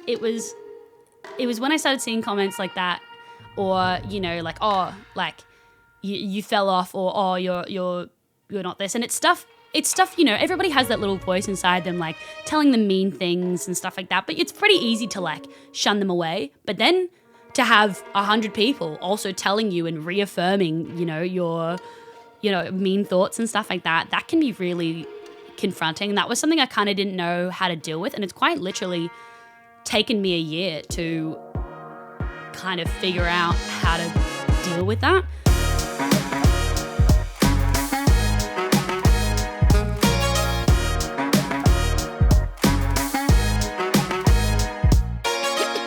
it was when I started seeing comments like that, or, you know, like, oh, like you fell off, or oh, you're not this. And it's stuff, you know, everybody has that little voice inside them, like telling them mean things and stuff like that. But it's pretty easy to like shun them away. But then to have 100 people also telling you and reaffirming, you know, your, you know, mean thoughts and stuff like that, that can be really confronting. And that was something I kind of didn't know how to deal with. And it's quite literally taken me a year to kind of figure out how to deal with that.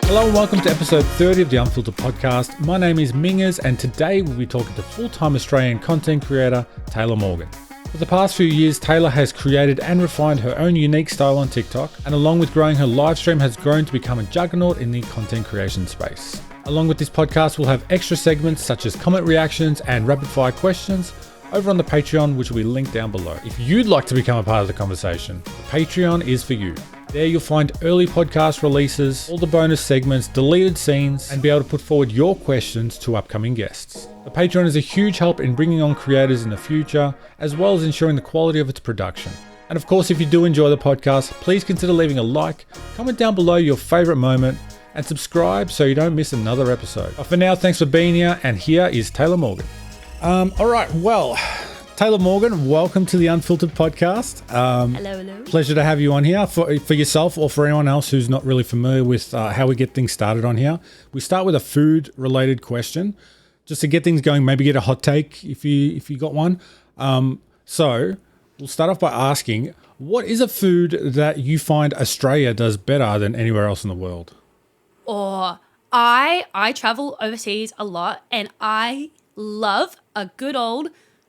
Hello and welcome to episode 30 of the Unfiltered Podcast. My name is Minges and today we'll be talking to full-time Australian content creator Taylormorgan. For the past few years, Taylor has created and refined her own unique style on TikTok, and along with growing her live stream has grown to become a juggernaut in the content creation space. Along with this podcast, we'll have extra segments such as comment reactions and rapid fire questions over on the Patreon, which will be linked down below. If you'd like to become a part of the conversation, the Patreon is for you. There you'll find early podcast releases, all the bonus segments, deleted scenes, and be able to put forward your questions to upcoming guests. The Patreon is a huge help in bringing on creators in the future, as well as ensuring the quality of its production. And of course, if you do enjoy the podcast, please consider leaving a like, comment down below your favorite moment, and subscribe so you don't miss another episode. But for now, thanks for being here, and here is Taylormorgan. All right, well, Taylormorgan, welcome to the Unfiltered Podcast. Hello. Pleasure to have you on here. For yourself or for anyone else who's not really familiar with how we get things started on here, we start with a food-related question, just to get things going, maybe get a hot take if you got one. So we'll start off by asking, what is a food that you find Australia does better than anywhere else in the world? Or I travel overseas a lot, and I love a good old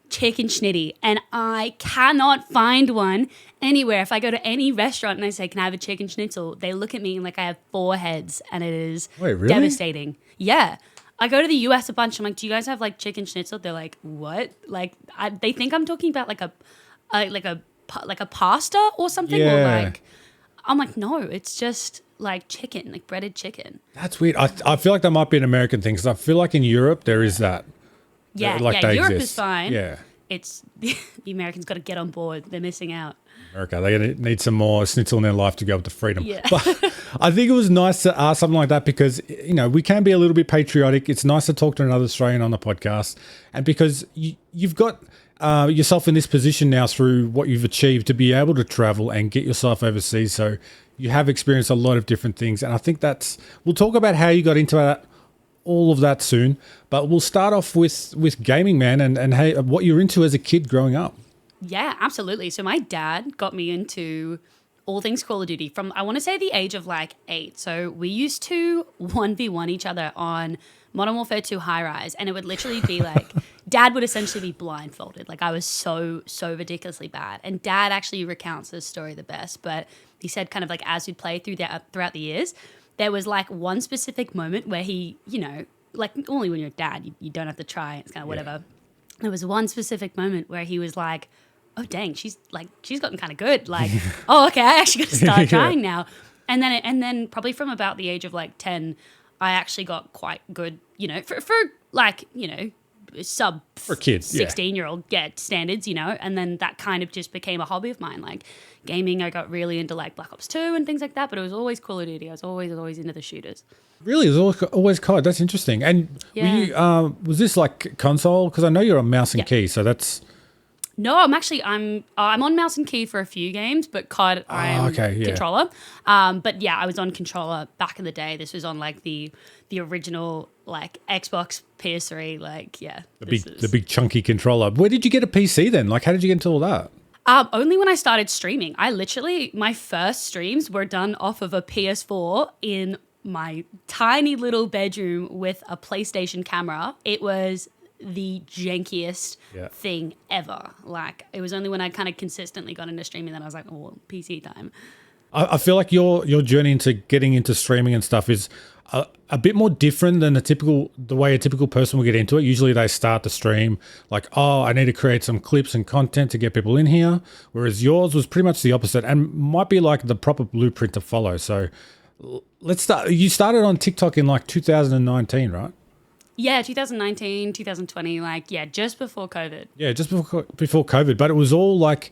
chicken schnitty, and I cannot find one anywhere. If I go to any restaurant and I say, can I have a chicken schnitzel, they look at me like I have 4 heads, and it is devastating. Yeah. I go to the US a bunch. I'm like, do you guys have like chicken schnitzel? They're like, what? Like, they think I'm talking about like a pasta or something. Yeah. Or like, I'm like, no, it's just like chicken, like breaded chicken. That's weird. I feel like that might be an American thing, because I feel like in Europe there is that. Yeah, they Europe exist. is fine. Yeah. It's the Americans got to get on board. They're missing out. America, they need some more schnitzel in their life to go up to freedom. Yeah. But I think it was nice to ask something like that because, you know, we can be a little bit patriotic. It's nice to talk to another Australian on the podcast. And because you've got yourself in this position now through what you've achieved to be able to travel and get yourself overseas. So you have experienced a lot of different things. And I think we'll talk about how you got into that, all of that soon, but we'll start off with gaming, man, and hey, what you're into as a kid growing up. Yeah, absolutely. So my dad got me into all things Call of Duty from, I want to say, the age of like 8. So we used to 1v1 each other on Modern Warfare 2 High Rise, and it would literally be like, Dad would essentially be blindfolded. Like, I was so ridiculously bad. And Dad actually recounts this story the best, but he said kind of like as we'd play throughout the years, there was like one specific moment where he, you know, like only when you're a dad, you don't have to try. It's kind of whatever. Yeah. There was one specific moment where he was like, oh, dang, she's gotten kind of good. Like, oh, okay, I actually got to start trying now. And then probably from about the age of like 10, I actually got quite good, you know, for like, you know, sub for kids, 16-year-old standards, you know, and then that kind of just became a hobby of mine. Like gaming, I got really into like Black Ops 2 and things like that, but it was always Call of Duty. I was always into the shooters. Really? It was always COD. That's interesting. And was this like console? Because I know you're on mouse and key, so that's... No, I'm on mouse and key for a few games, but COD I'm controller. But yeah, I was on controller back in the day. This was on like the original like Xbox PS3. Like the big chunky controller. Where did you get a PC then? Like, how did you get into all that? Only when I started streaming. My first streams were done off of a PS4 in my tiny little bedroom with a PlayStation camera. It was the jankiest thing ever. Like, it was only when I kind of consistently got into streaming that I was like, oh, PC time. I feel like your journey into getting into streaming and stuff is a bit more different than the way a typical person will get into it. Usually they start the stream like, oh, I need to create some clips and content to get people in here. Whereas yours was pretty much the opposite and might be like the proper blueprint to follow. So let's start. You started on TikTok in like 2019, right? Yeah, 2019, 2020, like, yeah, just before COVID. Yeah, just before COVID. But it was all like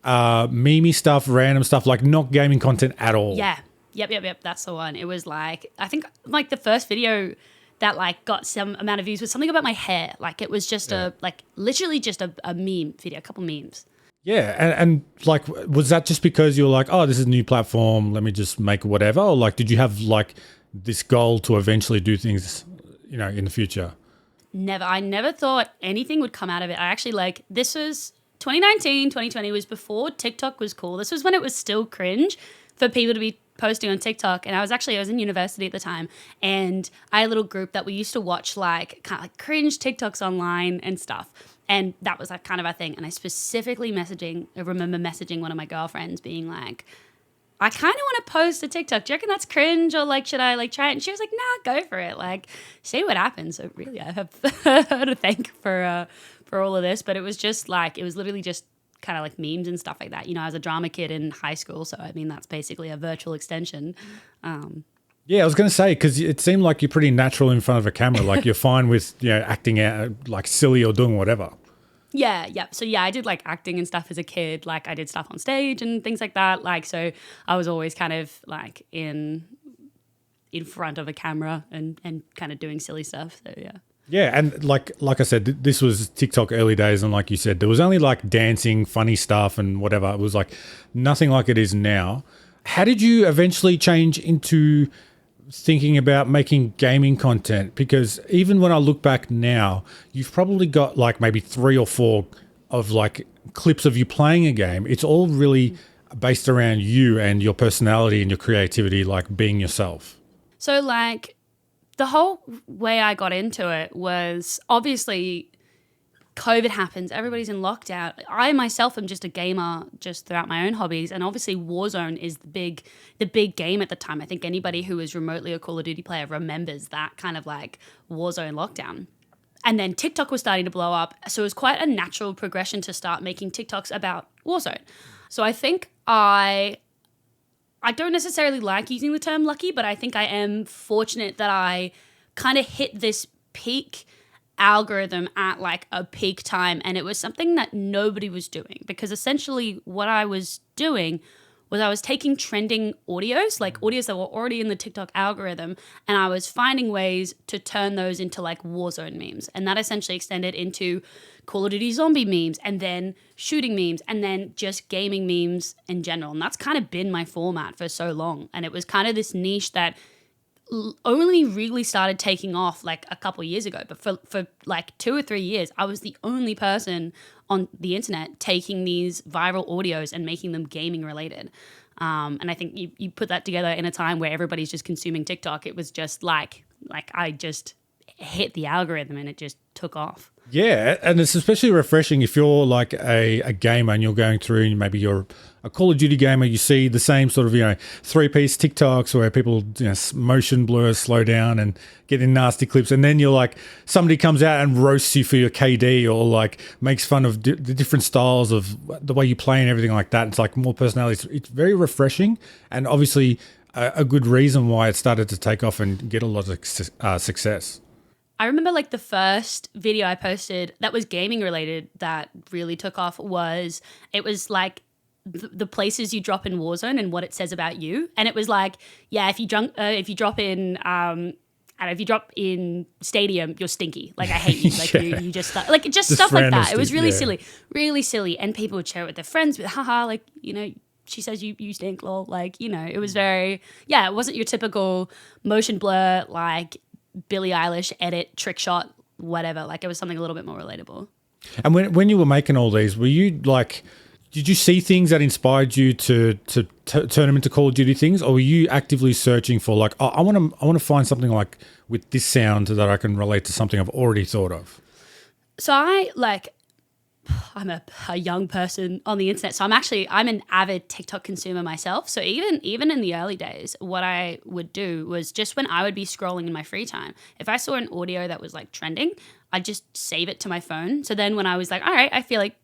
meme stuff, random stuff, like not gaming content at all. Yeah. Yep. That's the one. It was like, I think like the first video that like got some amount of views was something about my hair. Like it was just literally just a meme video, a couple memes. Yeah, and like, was that just because you were like, oh, this is a new platform, let me just make whatever? Or like, did you have like this goal to eventually do things, in the future? Never. I never thought anything would come out of it. I actually this was 2019, 2020 was before TikTok was cool. This was when it was still cringe for people to be posting on TikTok. And I was in university at the time. And I had a little group that we used to watch like kind of like cringe TikToks online and stuff. And that was like kind of our thing. And I remember messaging one of my girlfriends being like, I kind of want to post a TikTok. Do you reckon that's cringe, or like should I like try it? And she was like, nah, go for it. Like, see what happens. So really, I have her to thank for all of this. But it was just like, it was literally just kind of like memes and stuff like that. I was a drama kid in high school, so I mean that's basically a virtual extension. Yeah, I was going to say, because it seemed like you're pretty natural in front of a camera. Like you're fine with acting out like silly or doing whatever. Yeah. So yeah, I did like acting and stuff as a kid. Like I did stuff on stage and things like that. Like so, I was always kind of like in front of a camera and kind of doing silly stuff. So yeah. Yeah, and like I said, this was TikTok early days, and like you said, there was only like dancing, funny stuff, and whatever. It was like nothing like it is now. How did you eventually change into thinking about making gaming content? Because even when I look back now, you've probably got like maybe 3 or 4 of like clips of you playing a game. It's all really based around you and your personality and your creativity, like being yourself. So like the whole way I got into it was obviously COVID happens, everybody's in lockdown. I myself am just a gamer just throughout my own hobbies, and obviously Warzone is the big game at the time. I think anybody who is remotely a Call of Duty player remembers that kind of like Warzone lockdown. And then TikTok was starting to blow up, so it was quite a natural progression to start making TikToks about Warzone. So I think I don't necessarily like using the term lucky, but I think I am fortunate that I kind of hit this peak algorithm at like a peak time, and it was something that nobody was doing, because essentially what I was doing was I was taking trending audios, like audios that were already in the TikTok algorithm, and I was finding ways to turn those into like Warzone memes. And that essentially extended into Call of Duty zombie memes, and then shooting memes, and then just gaming memes in general. And that's kind of been my format for so long. And it was kind of this niche that only really started taking off like a couple of years ago. But for like 2 or 3 years, I was the only person on the internet taking these viral audios and making them gaming related. And I think you put that together in a time where everybody's just consuming TikTok. It was just like I just hit the algorithm and it just took off. Yeah, and it's especially refreshing if you're like a gamer and you're going through, and maybe you're a Call of Duty gamer, you see the same sort of, 3-piece TikToks where people, motion blur, slow down and get in nasty clips. And then you're like, somebody comes out and roasts you for your KD, or like makes fun of the different styles of the way you play and everything like that. It's like more personality. It's very refreshing, and obviously a good reason why it started to take off and get a lot of success. I remember like the first video I posted that was gaming related that really took off was, it was like the places you drop in Warzone and what it says about you. And it was like, yeah, if you drop in Stadium, you're stinky. Like I hate you. Like Yeah. you just like just stuff like that. It was really yeah. really silly. And people would share it with their friends with haha, like, she says you stink, lol. Like, it was very, it wasn't your typical motion blur, like Billie Eilish edit, trick shot, whatever. Like it was something a little bit more relatable. And when you were making all these, were you like, did you see things that inspired you to turn them into Call of Duty things, or were you actively searching for like, oh, I want to find something like with this sound that I can relate to something I've already thought of? So I'm a young person on the internet, so I'm an avid TikTok consumer myself. So even in the early days, what I would do was just when I would be scrolling in my free time, if I saw an audio that was like trending, I'd just save it to my phone. So then when I was like, all right, I feel like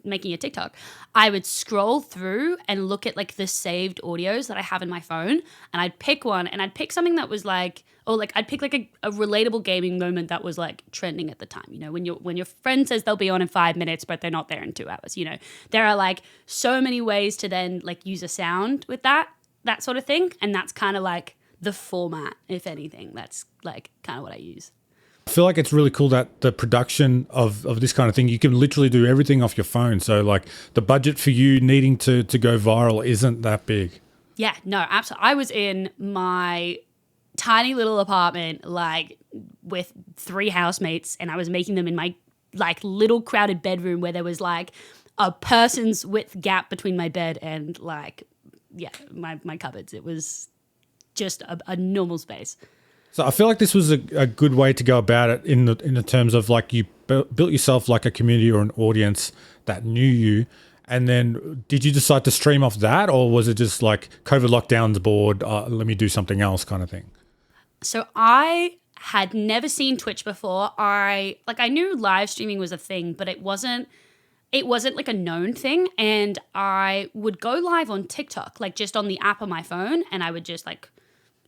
making a TikTok, I would scroll through and look at like the saved audios that I have in my phone, and I'd pick one, and I'd pick something that was like, I'd pick like a relatable gaming moment that was like trending at the time. You know, when your friend says they'll be on in 5 minutes, but they're not there in 2 hours. You know, there are like so many ways to then like use a sound with that sort of thing, and that's kind of like the format, if anything. That's like kind of what I use. I feel like it's really cool that the production of this kind of thing, you can literally do everything off your phone. So like the budget for you needing to go viral isn't that big. Yeah, no, absolutely. I was in my tiny little apartment, like with 3 housemates, and I was making them in my like little crowded bedroom where there was like a person's width gap between my bed and like, yeah, my cupboards. It was just a normal space. So I feel like this was a good way to go about it in the terms of like you built yourself like a community or an audience that knew you. And then did you decide to stream off that, or was it just like COVID lockdowns bored, let me do something else kind of thing? So I had never seen Twitch before. I knew live streaming was a thing, but it wasn't like a known thing. And I would go live on TikTok, like just on the app on my phone, and I would just like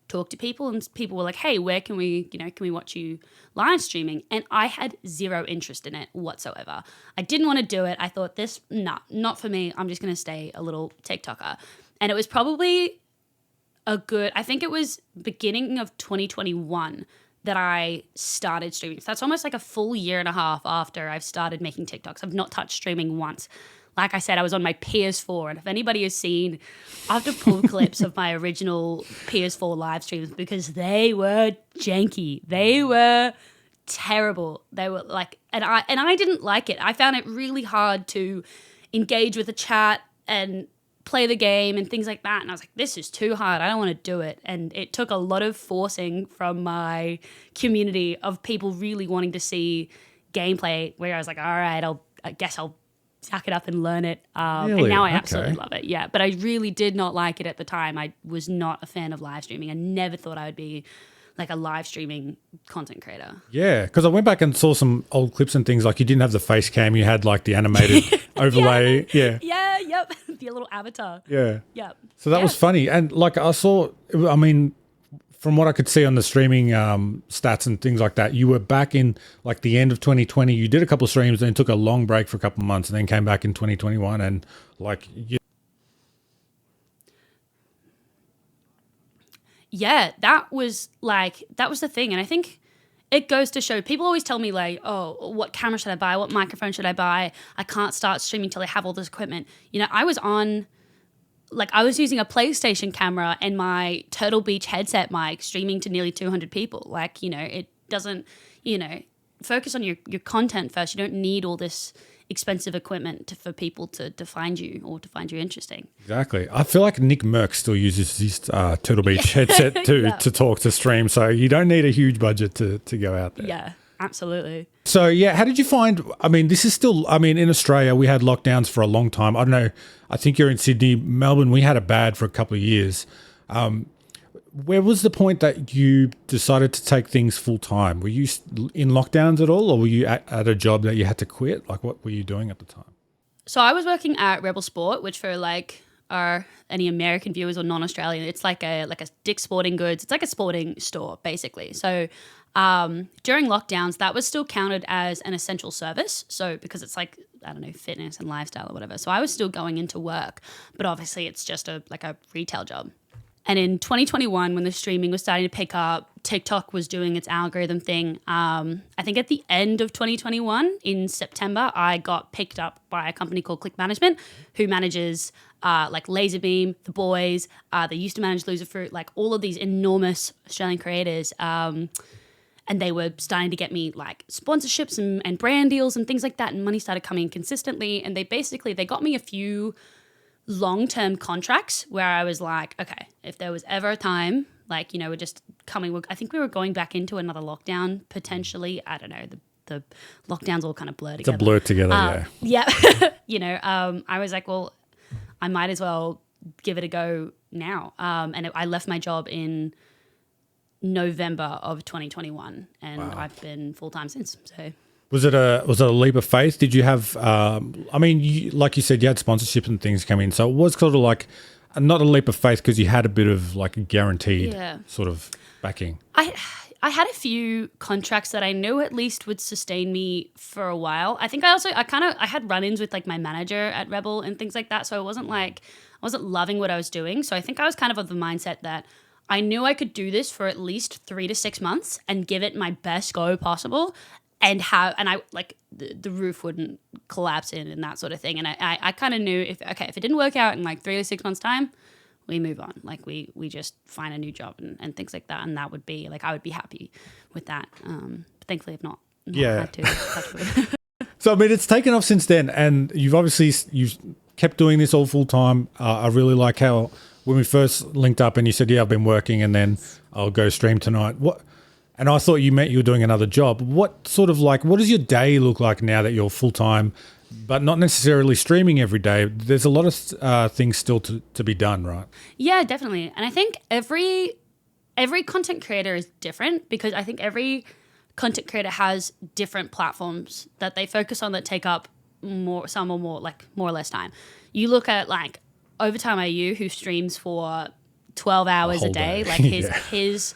talk to people, and people were like, hey, where can we watch you live streaming? And I had zero interest in it whatsoever. I didn't want to do it. I thought not for me. I'm just going to stay a little TikToker. And it was probably I think it was beginning of 2021 that I started streaming. So that's almost like a full year and a half after I've started making TikToks. I've not touched streaming once. Like I said, I was on my PS4, and if anybody has seen, I have to pull clips of my original PS4 live streams because they were janky. They were terrible. They were like, and I didn't like it. I found it really hard to engage with the chat and play the game and things like that. And I was like, this is too hard. I don't want to do it. And it took a lot of forcing from my community of people really wanting to see gameplay, where I was like, all right, I guess I'll suck it up and learn it. Really? And now I absolutely love it. Yeah. But I really did not like it at the time. I was not a fan of live streaming. I never thought I would be like a live streaming content creator. Yeah, because I went back and saw some old clips and things. Like you didn't have the face cam, you had like the animated overlay. Yeah. Yep. The little avatar. Yeah. Yep. So that was funny. And like I saw, I mean, from what I could see on the streaming stats and things like that, you were back in like the end of 2020. You did a couple of streams, then took a long break for a couple of months, and then came back in 2021. And like, yeah, that was the thing. And I think it goes to show, people always tell me like, oh, what camera should I buy? What microphone should I buy? I can't start streaming till I have all this equipment. You know, I was using a PlayStation camera and my Turtle Beach headset mic streaming to nearly 200 people. Like, you know, it doesn't, you know, focus on your content first. You don't need all this expensive equipment for people to find you or to find you interesting. Exactly. I feel like Nick Merck still uses his Turtle Beach headset to talk, to stream. So you don't need a huge budget to go out there. Yeah, absolutely. So, yeah, how did you find, I mean, this is still, I mean, in Australia, we had lockdowns for a long time. I don't know, I think you're in Sydney. Melbourne, we had it bad for a couple of years. Where was the point that you decided to take things full time? Were you in lockdowns at all, or were you at a job that you had to quit? Like, what were you doing at the time? So I was working at Rebel Sport, which for like any American viewers or non-Australian, it's like a Dick's Sporting Goods. It's like a sporting store, basically. So during lockdowns, that was still counted as an essential service. So because it's like, I don't know, fitness and lifestyle or whatever. So I was still going into work, but obviously it's just a retail job. And in 2021, when the streaming was starting to pick up, TikTok was doing its algorithm thing. I think at the end of 2021, in September, I got picked up by a company called Click Management, who manages like Laserbeam, The Boys. They used to manage Loser Fruit, like all of these enormous Australian creators. And they were starting to get me like sponsorships and brand deals and things like that. And money started coming in consistently. And they got me a few long-term contracts where I was like, okay, if there was ever a time, like, you know, I think we were going back into another lockdown potentially. I don't know, the lockdowns all kind of blur together. It's a blur together, yeah. You know, I was like, well, I might as well give it a go now. And I left my job in November of 2021, and I've been full-time since. So Was it a leap of faith? Did you have? Like you said, you had sponsorships and things come in, so it was sort of like not a leap of faith because you had a bit of like a guaranteed sort of backing. I had a few contracts that I knew at least would sustain me for a while. I think I had run-ins with like my manager at Rebel and things like that, so I wasn't loving what I was doing. So I think I was kind of the mindset that I knew I could do this for at least 3 to 6 months and give it my best go possible, and I like the roof wouldn't collapse in and that sort of thing. And I kind of knew if it didn't work out in like 3 to 6 months time, we move on. Like we just find a new job and things like that. And that would be like, I would be happy with that. But thankfully I've not had to touch wood. So, I mean, it's taken off since then, and you've kept doing this all full time. I really like how when we first linked up and you said, I've been working and then I'll go stream tonight. And I thought you meant you were doing another job. What does your day look like now that you're full time, but not necessarily streaming every day? There's a lot of things still to be done, right? Yeah, definitely. And I think every content creator is different, because I think every content creator has different platforms that they focus on that take up more or less time. You look at like Overtime IU, who streams for 12 hours a day. Like his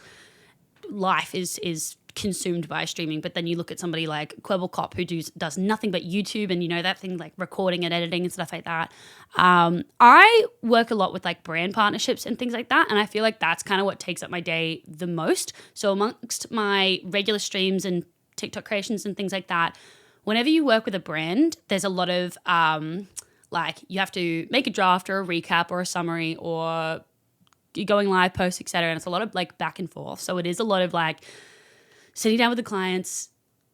life is consumed by streaming. But then you look at somebody like Quibble Cop, who does nothing but YouTube, and that thing like recording and editing and stuff like that. I work a lot with like brand partnerships and things like that, and I feel like that's kind of what takes up my day the most. So amongst my regular streams and TikTok creations and things like that, whenever you work with a brand, there's a lot of like you have to make a draft or a recap or a summary, or you're going live, post, etc. And it's a lot of like back and forth. So it is a lot of like sitting down with the clients,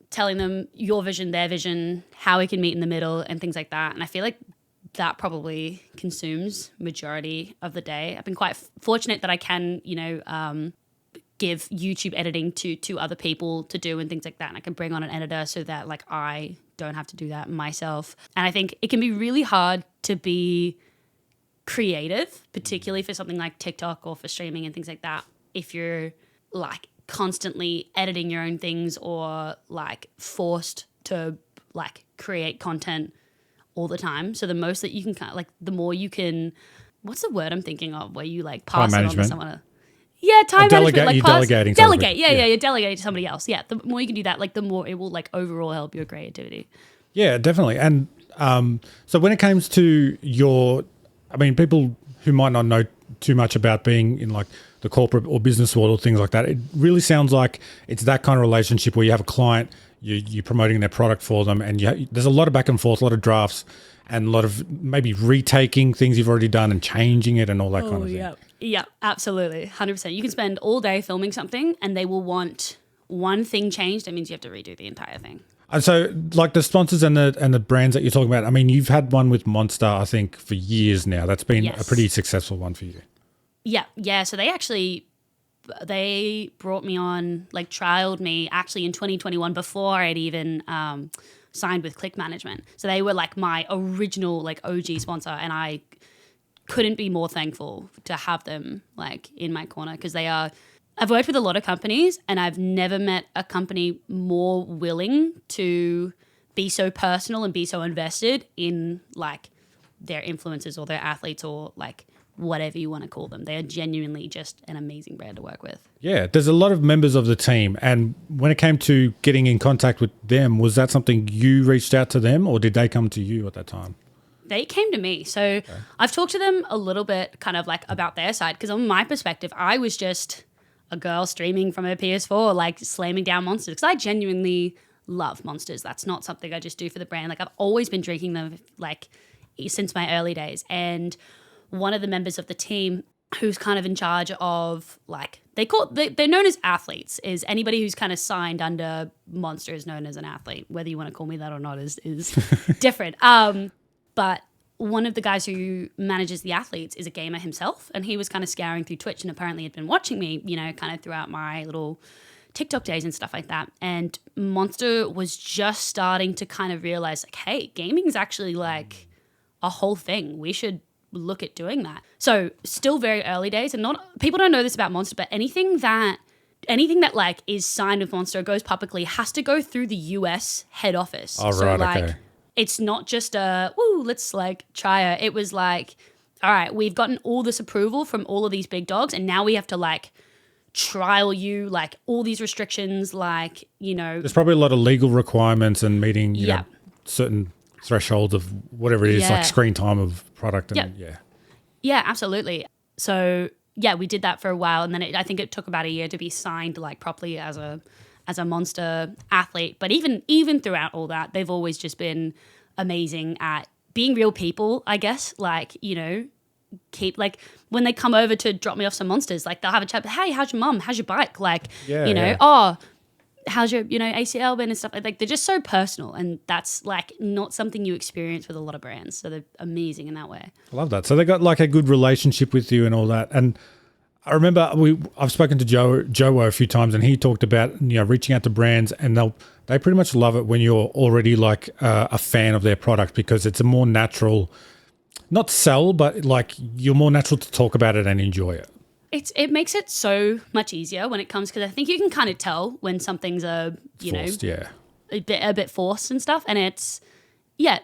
telling them your vision, their vision, how we can meet in the middle and things like that. And I feel like that probably consumes majority of the day. I've been quite fortunate that I can, give YouTube editing to other people to do and things like that. And I can bring on an editor so that like I don't have to do that myself. And I think it can be really hard to be creative, particularly for something like TikTok or for streaming and things like that, if you're like constantly editing your own things or like forced to like create content all the time. So the most that you can kind of like, the more you can, what's the word I'm thinking of, where you like pass it on to someone else. Yeah, time management. Like delegating. Delegate. Yeah, you delegate to somebody else. Yeah, the more you can do that, like the more it will like overall help your creativity. Yeah, definitely. And so when it comes to people who might not know too much about being in like the corporate or business world or things like that, it really sounds like it's that kind of relationship where you have a client, you're promoting their product for them, and there's a lot of back and forth, a lot of drafts, and a lot of maybe retaking things you've already done and changing it and all that kind of thing. Yeah, absolutely. 100%. You can spend all day filming something and they will want one thing changed. That means you have to redo the entire thing. And so like the sponsors and the brands that you're talking about, I mean, you've had one with Monster, I think, for years now. That's been a pretty successful one for you. Yeah. So they brought me on, like trialed me actually in 2021 before I'd even signed with Click Management. So they were like my original like OG sponsor, and I couldn't be more thankful to have them like in my corner, because I've worked with a lot of companies and I've never met a company more willing to be so personal and be so invested in like their influencers or their athletes or like whatever you want to call them. They are genuinely just an amazing brand to work with. Yeah, there's a lot of members of the team, and when it came to getting in contact with them, was that something you reached out to them or did they come to you at that time? They came to me. So I've talked to them a little bit kind of like about their side, because on my perspective, I was just a girl streaming from her PS4, like slamming down monsters, because I genuinely love monsters. That's not something I just do for the brand. Like I've always been drinking them like since my early days. And one of the members of the team who's kind of in charge of like, they're known as athletes, is anybody who's kind of signed under Monster is known as an athlete. Whether you want to call me that or not is different. But one of the guys who manages the athletes is a gamer himself, and he was kind of scouring through Twitch and apparently had been watching me, kind of throughout my little TikTok days and stuff like that. And Monster was just starting to kind of realize like, hey, gaming is actually like a whole thing. We should look at doing that. So still very early days, and people don't know this about Monster, but anything that anything that like is signed with Monster, goes publicly, has to go through the US head office. Oh, So right, like okay. it's not just let's like try it. It was like, all right, we've gotten all this approval from all of these big dogs, and now we have to like trial you, like all these restrictions, like, There's probably a lot of legal requirements and meeting you Yeah. know, certain thresholds of whatever it is, Yeah. like screen time of product. And Yep. Yeah, absolutely. So yeah, we did that for a while, and then I think it took about a year to be signed like properly as a Monster athlete. But even throughout all that, they've always just been amazing at being real people, I guess. Like, keep like when they come over to drop me off some Monsters, like they'll have a chat. Hey, how's your mum? How's your bike? Like, Yeah. oh, how's your ACL been and stuff like they're just so personal, and that's like not something you experience with a lot of brands. So they're amazing in that way. I love that. So they got like a good relationship with you and all that. And I remember I've spoken to Joe a few times, and he talked about reaching out to brands, and they pretty much love it when you're already like a fan of their product, because it's a more natural, not sell, but like you're more natural to talk about it and enjoy it. It makes it so much easier when it comes, because I think you can kind of tell when something's Forced, yeah. a bit forced and stuff, and it's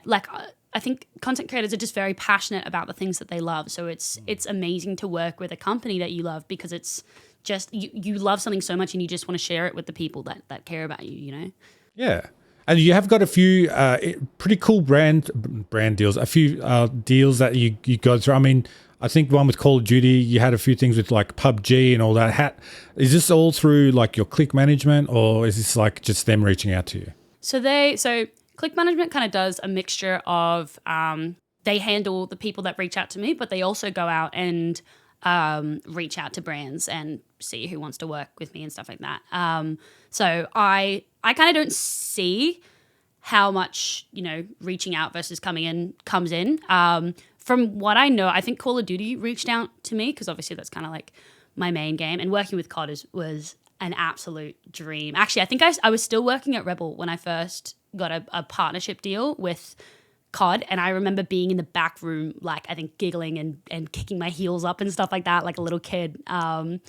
like I think content creators are just very passionate about the things that they love. So it's amazing to work with a company that you love, because it's just you love something so much and you just want to share it with the people that care about you. Yeah. And you have got a few pretty cool brand deals, a few deals that you go through. I mean, I think one with Call of Duty, you had a few things with like PUBG and all that. Is this all through like your click management, or is this like just them reaching out to you? So click management kind of does a mixture of they handle the people that reach out to me, but they also go out and reach out to brands and see who wants to work with me and stuff like that. So I kind of don't see how much reaching out versus comes in. From what I know, I think Call of Duty reached out to me, because obviously that's kind of like my main game, and working with COD was an absolute dream. Actually, I think I was still working at Rebel when I first got a partnership deal with COD, and I remember being in the back room, like I think giggling and kicking my heels up and stuff like that, like a little kid, from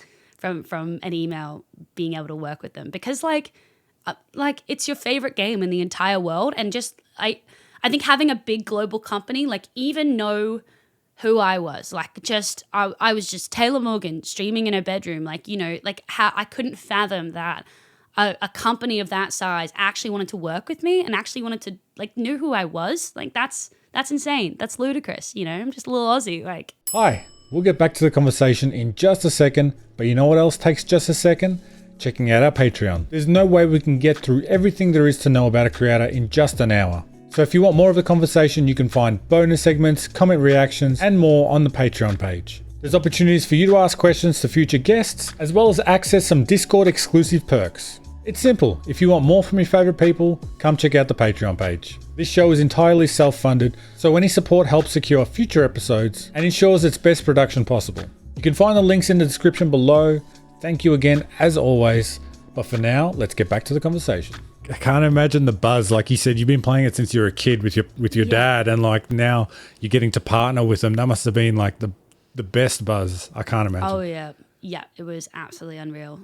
an email, being able to work with them, because like it's your favorite game in the entire world, and just I think having a big global company, like even know who I was, like just I was just Taylormorgan streaming in her bedroom, like like how I couldn't fathom that a company of that size actually wanted to work with me and actually wanted to like knew who I was. Like that's insane. That's ludicrous. I'm just a little Aussie. Like, Hi, we'll get back to the conversation in just a second, but you know what else takes just a second? Checking out our Patreon. There's no way we can get through everything there is to know about a creator in just an hour. So if you want more of the conversation, you can find bonus segments, comment reactions, and more on the Patreon page. There's opportunities for you to ask questions to future guests, as well as access some Discord exclusive perks. It's simple. If you want more from your favorite people, come check out the Patreon page. This show is entirely self-funded, so any support helps secure future episodes and ensures its best production possible. You can find the links in the description below. Thank you again, as always. But for now, let's get back to the conversation. I can't imagine the buzz. Like you said, you've been playing it since you were a kid with your dad, and like now you're getting to partner with them. That must have been like the best buzz. I can't imagine. oh yeah, it was absolutely unreal.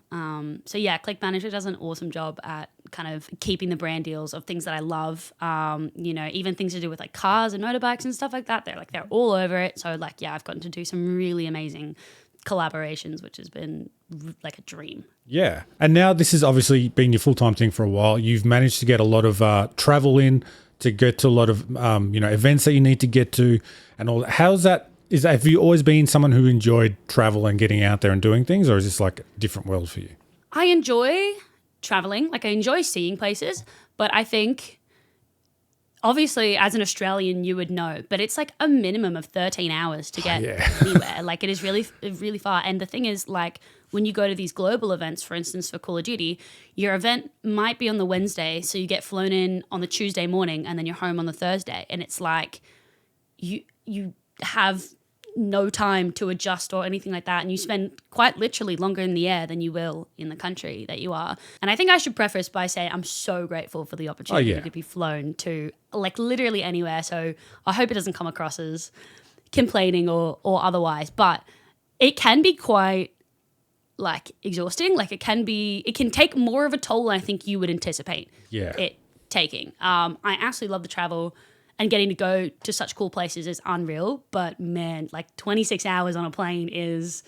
So yeah, Click Manager does an awesome job at kind of keeping the brand deals of things that I love. Even things to do with like cars and motorbikes and stuff like that. They're all over it. So like yeah, I've gotten to do some really amazing collaborations, which has been like a dream. Yeah. And now this has obviously been your full-time thing for a while. You've managed to get a lot of travel in, to get to a lot of events that you need to get to and all that. How's that? Have you always been someone who enjoyed travel and getting out there and doing things, or is this like a different world for you? I enjoy traveling. Like I enjoy seeing places, but I think obviously as an Australian you would know, but it's like a minimum of 13 hours to get anywhere. Like it is really, really far. And the thing is, like when you go to these global events, for instance, for Call of Duty, your event might be on the Wednesday, so you get flown in on the Tuesday morning and then you're home on the Thursday. And it's like you have no time to adjust or anything like that, and you spend quite literally longer in the air than you will in the country that you are. And I think I should preface by saying I'm so grateful for the opportunity to be flown to like literally anywhere, so I hope it doesn't come across as complaining or otherwise, but it can be quite like exhausting. Like it can take more of a toll than I think you would anticipate it taking. I absolutely love the travel, and getting to go to such cool places is unreal. But man, like 26 hours on a plane is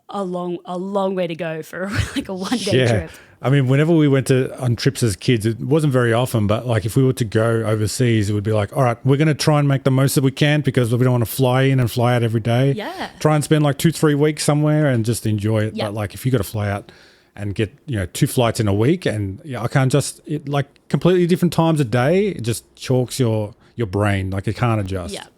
a long way to go for like a one-day trip. I mean, whenever we went on trips as kids, it wasn't very often, but like if we were to go overseas, it would be like, all right, we're going to try and make the most that we can because we don't want to fly in and fly out every day. Yeah. Try and spend like 2-3 weeks somewhere and just enjoy it. Yeah. But like if you got to fly out and get, 2 flights in a week, and I can't like completely different times a day, it just chalks your brain. Like it can't adjust. Yep.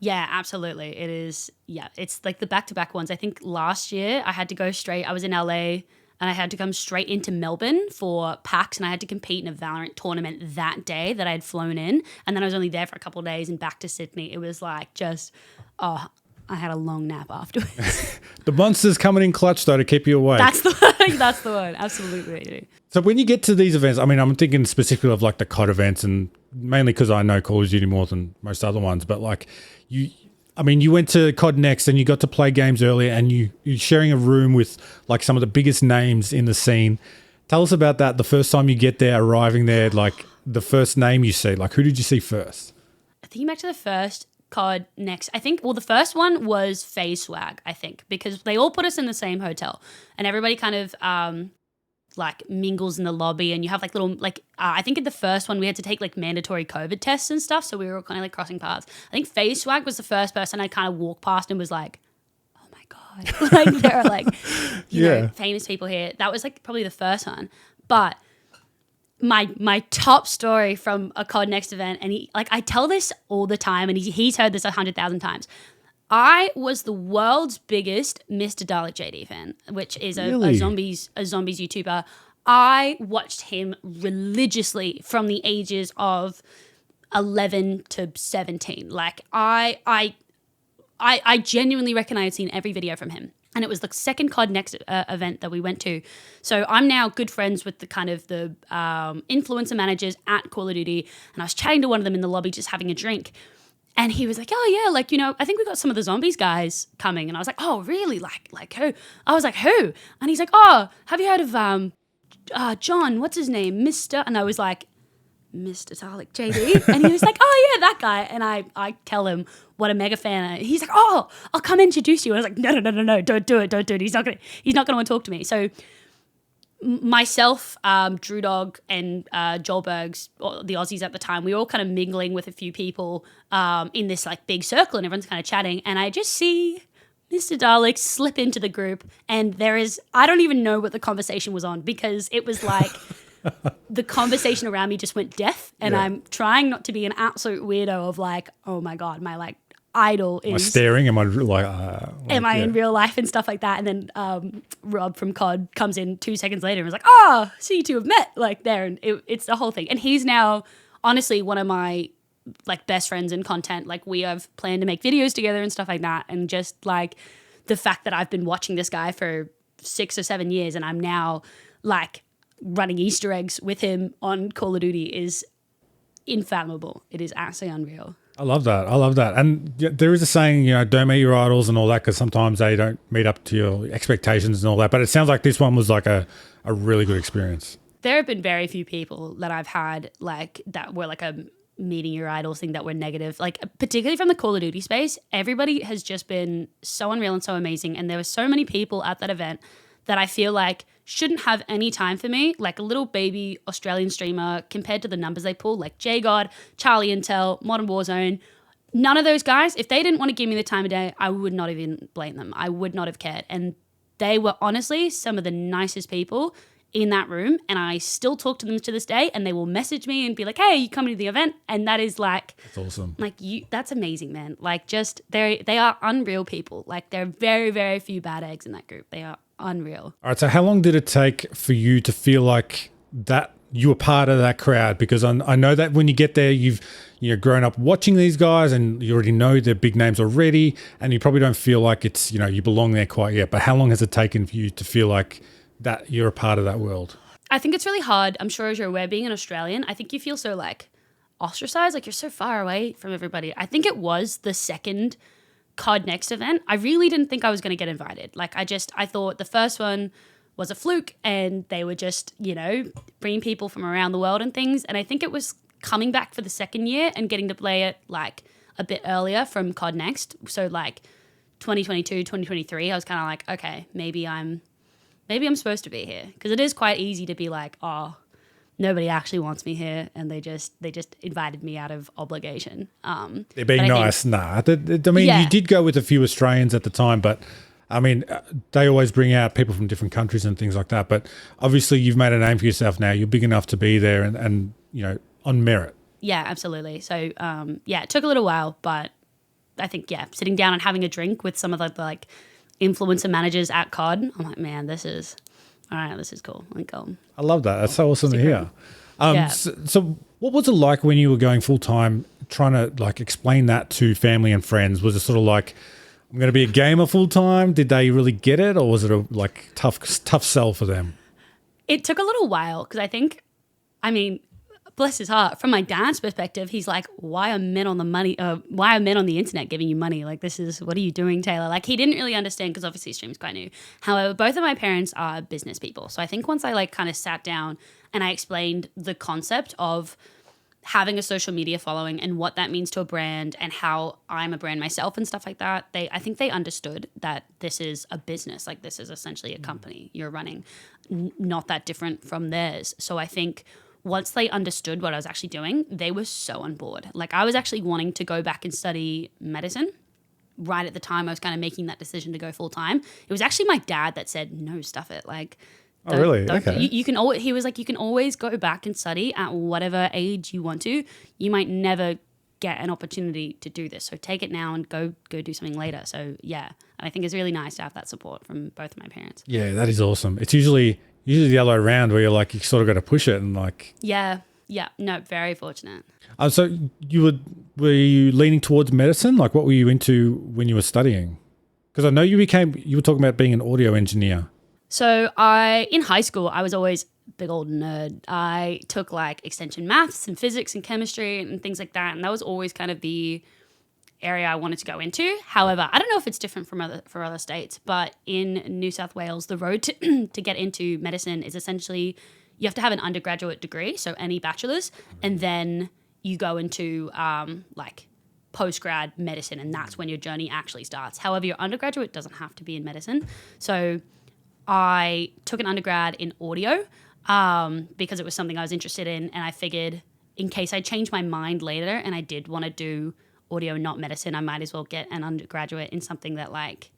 Yeah, absolutely. It is. Yeah, it's like the back-to-back ones. I think last year I had to go straight. I was in LA and I had to come straight into Melbourne for PAX, and I had to compete in a Valorant tournament that day that I had flown in. And then I was only there for a couple of days and back to Sydney. It was like I had a long nap afterwards. The monster's coming in clutch though to keep you awake. That's the one. Absolutely. So when you get to these events, I mean, I'm thinking specifically of like the COD events, and mainly because I know Call of Duty more than most other ones, but like you went to COD Next and you got to play games earlier, and you're sharing a room with like some of the biggest names in the scene. Tell us about that. The first time you get there, arriving there, like the first name you see, like who did you see first? I think back to the first COD Next. I think, the first one was FaZe Swag, I think, because they all put us in the same hotel and everybody kind of like mingles in the lobby, and you have like little I think in the first one we had to take like mandatory COVID tests and stuff, so we were all kind of like crossing paths. I think FaZe Swag was the first person I kind of walked past and was like, oh my God, like there are like you know, famous people here. That was like probably the first one. But my top story from a COD Next event, and I tell this all the time, and he's heard this 100,000 times. I was the world's biggest Mr. Dalek JD fan, which is a zombies YouTuber. I watched him religiously from the ages of 11 to 17. Like I genuinely reckon I had seen every video from him. And it was the second COD Next event that we went to. So I'm now good friends with the kind of the influencer managers at Call of Duty. And I was chatting to one of them in the lobby just having a drink. And he was like, oh, yeah, like, I think we got some of the zombies guys coming. And I was like, oh, really? Like who? I was like, who? And he's like, oh, have you heard of John, what's his name? Mr. And I was like, Mr. Dalek JD. And he was like, oh, yeah, that guy. And I tell him what a mega fan I am. He's like, oh, I'll come introduce you. And I was like, no, don't do it. He's not going to want to talk to me. So myself, Drew Dog, and Joel Bergs, the Aussies at the time, we were all kind of mingling with a few people in this like big circle, and everyone's kind of chatting. And I just see Mr. Dalek slip into the group, and I don't even know what the conversation was on, because it was like the conversation around me just went deaf, and I'm trying not to be an absolute weirdo of like, oh my God, my like idol is... Am I staring? Am I like... am I in real life and stuff like that? And then Rob from COD comes in 2 seconds later and was like, oh, so you two have met like there. And it's the whole thing. And he's now honestly one of my like best friends in content. Like we have planned to make videos together and stuff like that. And just like the fact that I've been watching this guy for 6 or 7 years, and I'm now like running Easter eggs with him on Call of Duty is infathomable. It is absolutely unreal. I love that. And there is a saying, don't meet your idols and all that, because sometimes they don't meet up to your expectations and all that. But it sounds like this one was like a really good experience. There have been very few people that I've had like that were like a meeting your idols thing that were negative. Like particularly from the Call of Duty space, everybody has just been so unreal and so amazing. And there were so many people at that event that I feel like shouldn't have any time for me, like a little baby Australian streamer compared to the numbers they pull, like J-God, Charlie Intel, Modern Warzone. None of those guys, if they didn't want to give me the time of day, I would not even blame them. I would not have cared. And they were honestly some of the nicest people in that room, and I still talk to them to this day, and they will message me and be like, hey, you coming to the event? And that is like... That's awesome. Like, that's amazing, man. Like, just, they are unreal people. Like, there are very, very few bad eggs in that group. They are unreal. All right, so how long did it take for you to feel like that you were part of that crowd? Because I know that when you get there, you've grown up watching these guys, and you already know their big names already, and you probably don't feel like it's, you belong there quite yet. But how long has it taken for you to feel like that you're a part of that world? I think it's really hard. I'm sure, as you're aware, being an Australian, I think you feel so like ostracized, like you're so far away from everybody. I think it was the second COD Next event, I really didn't think I was going to get invited. Like I thought the first one was a fluke and they were just, bringing people from around the world and things. And I think it was coming back for the second year and getting to play it like a bit earlier from COD Next. So like 2022, 2023, I was kind of like, okay, maybe I'm supposed to be here. Because it is quite easy to be like, oh, nobody actually wants me here, and they just invited me out of obligation. They're being nice. You did go with a few Australians at the time, but I mean, they always bring out people from different countries and things like that. But obviously, you've made a name for yourself now. You're big enough to be there, and on merit. Yeah, absolutely. So it took a little while, but I think sitting down and having a drink with some of the like influencer managers at COD, I'm like, man, this is cool. Like, I love that. That's so awesome to hear. Yeah. So what was it like when you were going full time, trying to like explain that to family and friends? Was it sort of like, I'm going to be a gamer full time? Did they really get it, or was it a like tough sell for them? It took a little while because bless his heart, from my dad's perspective, he's like, why are men on the internet giving you money? Like, what are you doing, Taylor? Like, he didn't really understand because obviously stream's quite new. However, both of my parents are business people. So I think once I like kind of sat down and I explained the concept of having a social media following and what that means to a brand and how I'm a brand myself and stuff like that, I think they understood that this is a business. Like, this is essentially a company you're running, not that different from theirs. So I think once they understood what I was actually doing, they were so on board. Like, I was actually wanting to go back and study medicine. Right at the time I was kind of making that decision to go full time. It was actually my dad that said, no, stuff it. Like, oh, really? Okay. He was like, you can always go back and study at whatever age you want to. You might never get an opportunity to do this. So take it now and go do something later. So yeah, and I think it's really nice to have that support from both of my parents. Yeah, that is awesome. It's usually the other way around where you're like, you sort of got to push it and like. Yeah. No, very fortunate. So were you leaning towards medicine? Like, what were you into when you were studying? Because I know you were talking about being an audio engineer. So in high school, I was always a big old nerd. I took like extension maths and physics and chemistry and things like that. And that was always kind of the area I wanted to go into. However, I don't know if it's different for other states, but in New South Wales, the road to get into medicine is essentially you have to have an undergraduate degree, so any bachelor's, and then you go into like post-grad medicine, and that's when your journey actually starts. However, your undergraduate doesn't have to be in medicine. So I took an undergrad in audio because it was something I was interested in, and I figured in case I changed my mind later and I did want to do audio, not medicine, I might as well get an undergraduate in something that, like,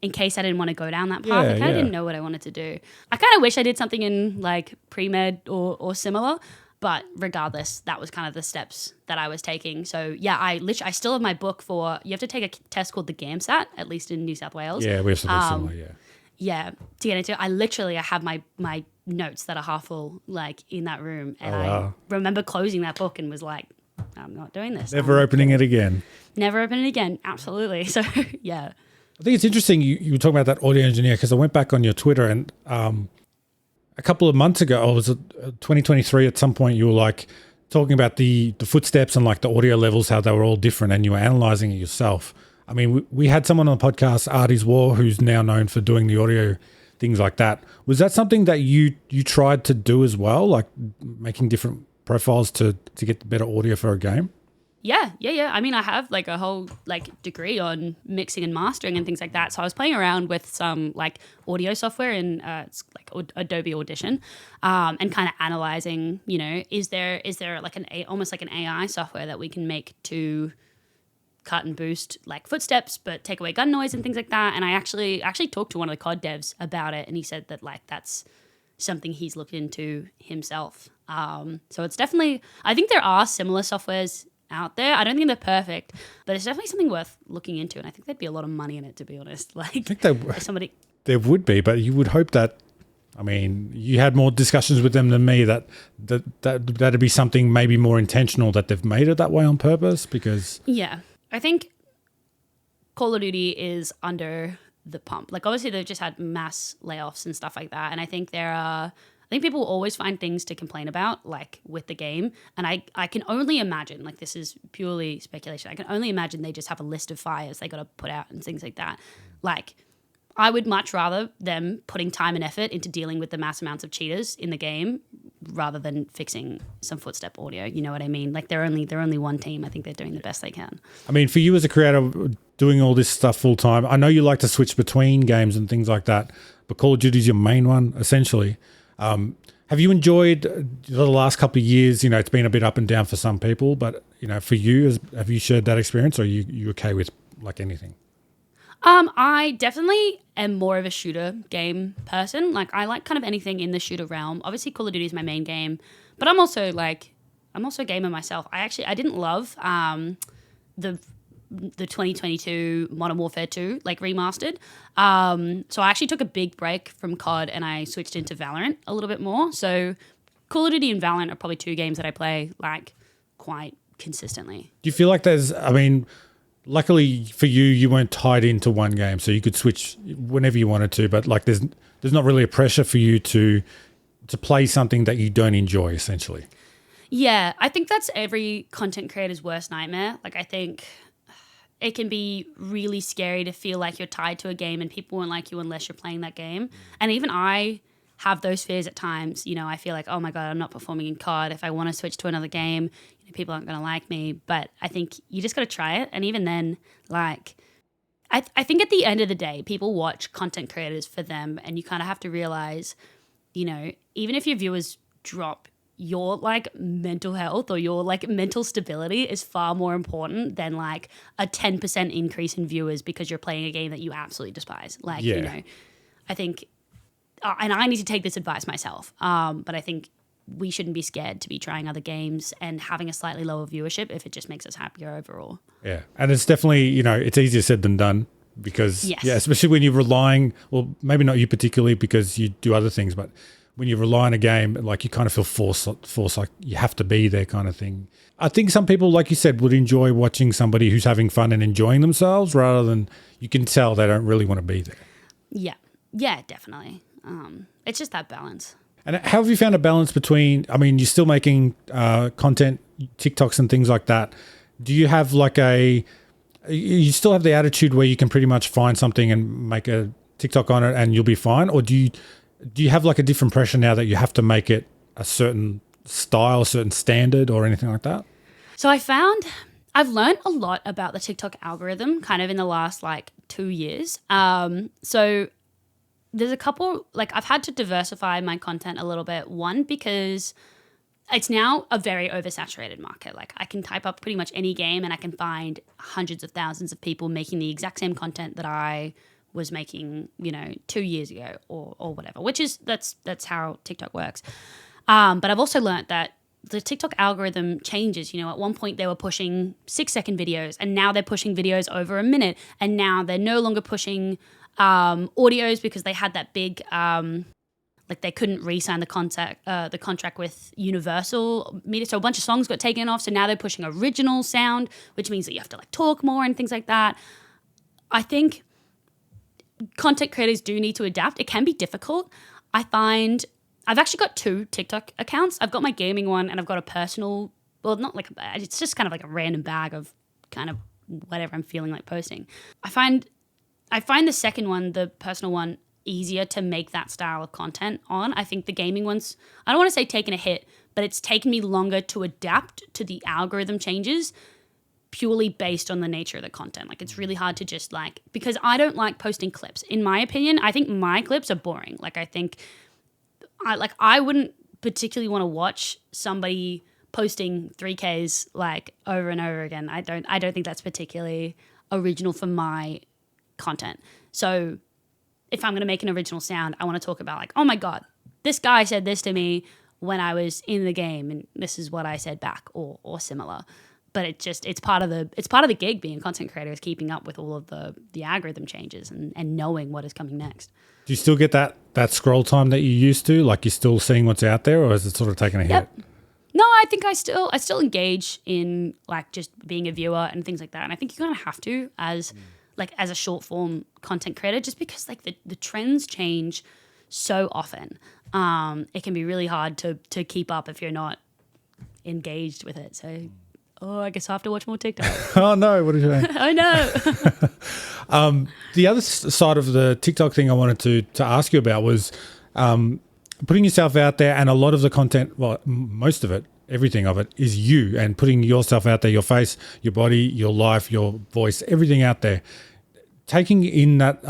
in case I didn't want to go down that path. I kind of didn't know what I wanted to do. I kind of wish I did something in like pre-med or similar, but regardless, that was kind of the steps that I was taking. So yeah, I still have my book for, you have to take a test called the GAMSAT, at least in New South Wales. Yeah, we have something similar, Yeah, to get into it. I have my notes that are half full, like, in that room. And I remember closing that book and was like, I'm not doing this. Never opening it again. Never open it again. Absolutely. So, yeah. I think it's interesting you were talking about that audio engineer, because I went back on your Twitter and a couple of months ago, or was it 2023 at some point, you were like talking about the footsteps and like the audio levels, how they were all different, and you were analysing it yourself. I mean, we had someone on the podcast, Artie's War, who's now known for doing the audio, things like that. Was that something that you tried to do as well, like making different profiles to get better audio for a game? Yeah. I mean, I have like a whole like degree on mixing and mastering and things like that. So I was playing around with some like audio software in it's like Adobe Audition, and kind of analyzing, is there like almost like an AI software that we can make to cut and boost like footsteps but take away gun noise and things like that. And I actually talked to one of the COD devs about it, and he said that like that's something he's looked into himself. So it's definitely, I think there are similar softwares out there. I don't think they're perfect, but it's definitely something worth looking into, and I think there'd be a lot of money in it, to be honest. Like, I think there would be, but you would hope that, I mean, you had more discussions with them than me, that'd be something maybe more intentional, that they've made it that way on purpose, because yeah, I think Call of Duty is under the pump. Like, obviously they've just had mass layoffs and stuff like that, and I think think people will always find things to complain about, like with the game. And I can only imagine, like this is purely speculation, I can only imagine they just have a list of fires they got to put out and things like that. Like, I would much rather them putting time and effort into dealing with the mass amounts of cheaters in the game rather than fixing some footstep audio. You know what I mean? Like they're only one team. I think they're doing the best they can. I mean, for you as a creator doing all this stuff full time, I know you like to switch between games and things like that, but Call of Duty is your main one essentially. Have you enjoyed the last couple of years? You know, it's been a bit up and down for some people, but you know, for you, have you shared that experience, or are you okay with like anything? I definitely am more of a shooter game person. Like I like kind of anything in the shooter realm. Obviously Call of Duty is my main game, but I'm also a gamer myself. I didn't love the 2022 Modern Warfare 2 like remastered. So I actually took a big break from COD and I switched into Valorant a little bit more. So Call of Duty and Valorant are probably two games that I play like quite consistently. Do you feel like luckily for you, you weren't tied into one game, so you could switch whenever you wanted to. But like, there's not really a pressure for you to play something that you don't enjoy, essentially. Yeah, I think that's every content creator's worst nightmare. Like, I think it can be really scary to feel like you're tied to a game and people won't like you unless you're playing that game. And even I have those fears at times. You know, I feel like, oh my God, I'm not performing in COD. If I want to switch to another game, people aren't going to like me. But I think you just got to try it. And even then, like, I think at the end of the day, people watch content creators for them, and you kind of have to realize, you know, even if your viewers drop, your like mental health or your like mental stability is far more important than like a 10% increase in viewers because you're playing a game that you absolutely despise. Like, you know, I think, and I need to take this advice myself, but I think we shouldn't be scared to be trying other games and having a slightly lower viewership if it just makes us happier overall. Yeah. And it's definitely, you know, it's easier said than done because, especially when you're relying, well, maybe not you particularly because you do other things, but when you rely on a game, like you kind of feel forced like you have to be there kind of thing. I think some people, like you said, would enjoy watching somebody who's having fun and enjoying themselves rather than you can tell they don't really want to be there. Yeah. Yeah, definitely. It's just that balance. And how have you found a balance between, I mean, you're still making content, TikToks and things like that. Do you have like you still have the attitude where you can pretty much find something and make a TikTok on it and you'll be fine? Or do you have like a different pressure now that you have to make it a certain style, a certain standard or anything like that? So I've learned a lot about the TikTok algorithm kind of in the last like 2 years. So there's a couple, like I've had to diversify my content a little bit. One, because it's now a very oversaturated market. Like I can type up pretty much any game and I can find hundreds of thousands of people making the exact same content that I was making, you know, 2 years ago or whatever, which is, that's how TikTok works. But I've also learned that the TikTok algorithm changes. You know, at one point they were pushing 6-second videos and now they're pushing videos over a minute, and now they're no longer pushing audios because they had that big like they couldn't re-sign the contract with Universal Media, so a bunch of songs got taken off. So now they're pushing original sound, which means that you have to like talk more and things like that. I think content creators do need to adapt. It can be difficult. I find I've actually got 2 TikTok accounts. I've got my gaming one and I've got a personal, well, not like it's just kind of like a random bag of kind of whatever I'm feeling like posting. I find the second one, the personal one, easier to make that style of content on. I think the gaming ones, I don't want to say taken a hit, but it's taken me longer to adapt to the algorithm changes purely based on the nature of the content. Like it's really hard to just like, because I don't like posting clips. In my opinion, I think my clips are boring. Like I think I wouldn't particularly want to watch somebody posting 3Ks like over and over again. I don't think that's particularly original for my content. So if I'm going to make an original sound, I want to talk about like, oh my God, this guy said this to me when I was in the game and this is what I said back or similar. But it's part of the gig being a content creator, is keeping up with all of the algorithm changes and knowing what is coming next. Do you still get that scroll time that you used to? Like you're still seeing what's out there, or is it sort of taking a hit? No, I think I still engage in like just being a viewer and things like that. And I think you kind of have to as a short form content creator, just because like the trends change so often. It can be really hard to keep up if you're not engaged with it. So, I guess I have to watch more TikTok. Oh no, what did you say? Oh no. The other side of the TikTok thing I wanted to ask you about was putting yourself out there, and a lot of the content, well, most of it, everything of it is you, and putting yourself out there, your face, your body, your life, your voice, everything out there. Taking in that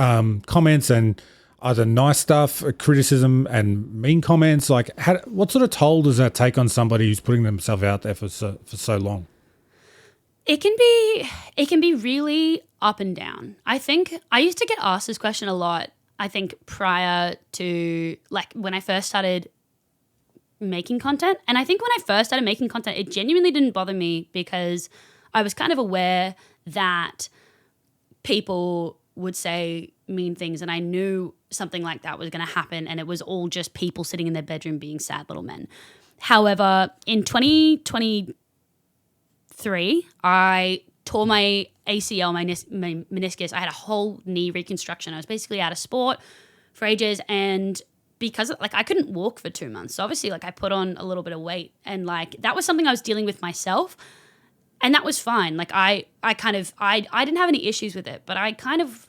comments and either nice stuff, criticism, and mean comments, like what sort of toll does that take on somebody who's putting themselves out there for so long? It can be really up and down. I think I used to get asked this question a lot, I think prior to like when I first started making content. And I think when I first started making content, it genuinely didn't bother me because I was kind of aware that people would say mean things and I knew something like that was going to happen, and it was all just people sitting in their bedroom being sad little men. However, in 2023, I tore my ACL, my meniscus. I had a whole knee reconstruction. I was basically out of sport for ages, and because like I couldn't walk for 2 months. So obviously like I put on a little bit of weight, and like that was something I was dealing with myself, and that was fine. Like I didn't have any issues with it, but I kind of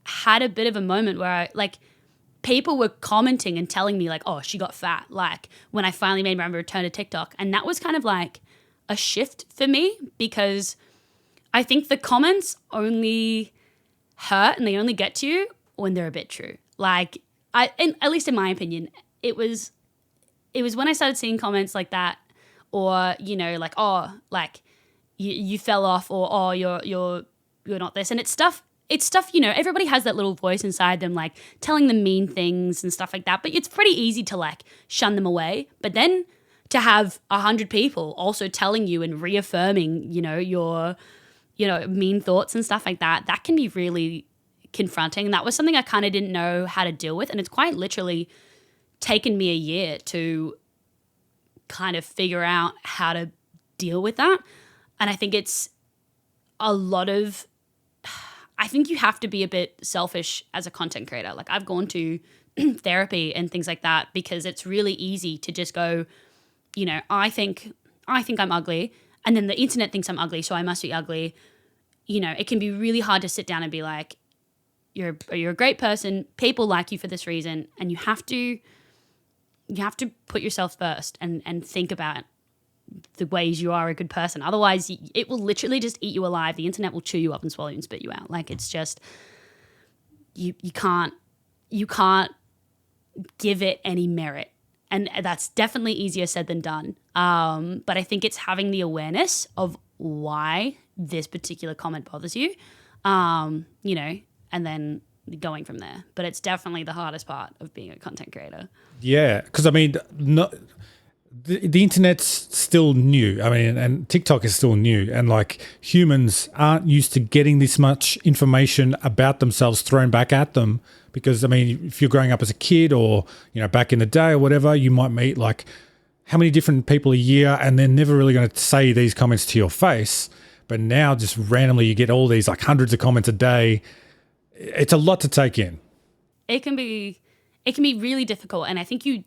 had a bit of a moment where people were commenting and telling me like, oh, she got fat, like when I finally made my return to TikTok. And that was kind of like a shift for me, because I think the comments only hurt and they only get to you when they're a bit true. Like at least in my opinion, it was when I started seeing comments like that, or, you know, like, oh, like you fell off, or, oh, you're not this. And it's stuff, you know, everybody has that little voice inside them, like telling them mean things and stuff like that. But it's pretty easy to like shun them away. But then to have 100 people also telling you and reaffirming, you know, your, you know, mean thoughts and stuff like that, that can be really confronting. And that was something I kind of didn't know how to deal with. And it's quite literally taken me a year to kind of figure out how to deal with that. And I think it's a lot of, I think you have to be a bit selfish as a content creator. Like I've gone to therapy and things like that because it's really easy to just go, you know, I think I'm ugly, and then the internet thinks I'm ugly, so I must be ugly. You know, it can be really hard to sit down and be like, you're a great person, people like you for this reason, and you have to put yourself first and think about the ways you are a good person. Otherwise, it will literally just eat you alive. The internet will chew you up and swallow you and spit you out. Like it's just you can't give it any merit. And that's definitely easier said than done. But I think it's having the awareness of why this particular comment bothers you, you know, and then going from there. But it's definitely the hardest part of being a content creator. Yeah, because I mean, the internet's still new. I mean, and TikTok is still new, and like humans aren't used to getting this much information about themselves thrown back at them. Because I mean, if you're growing up as a kid, or you know, back in the day or whatever, you might meet like how many different people a year, and they're never really going to say these comments to your face. But now, just randomly, you get all these like hundreds of comments a day. It's a lot to take in. It can be really difficult, and I think you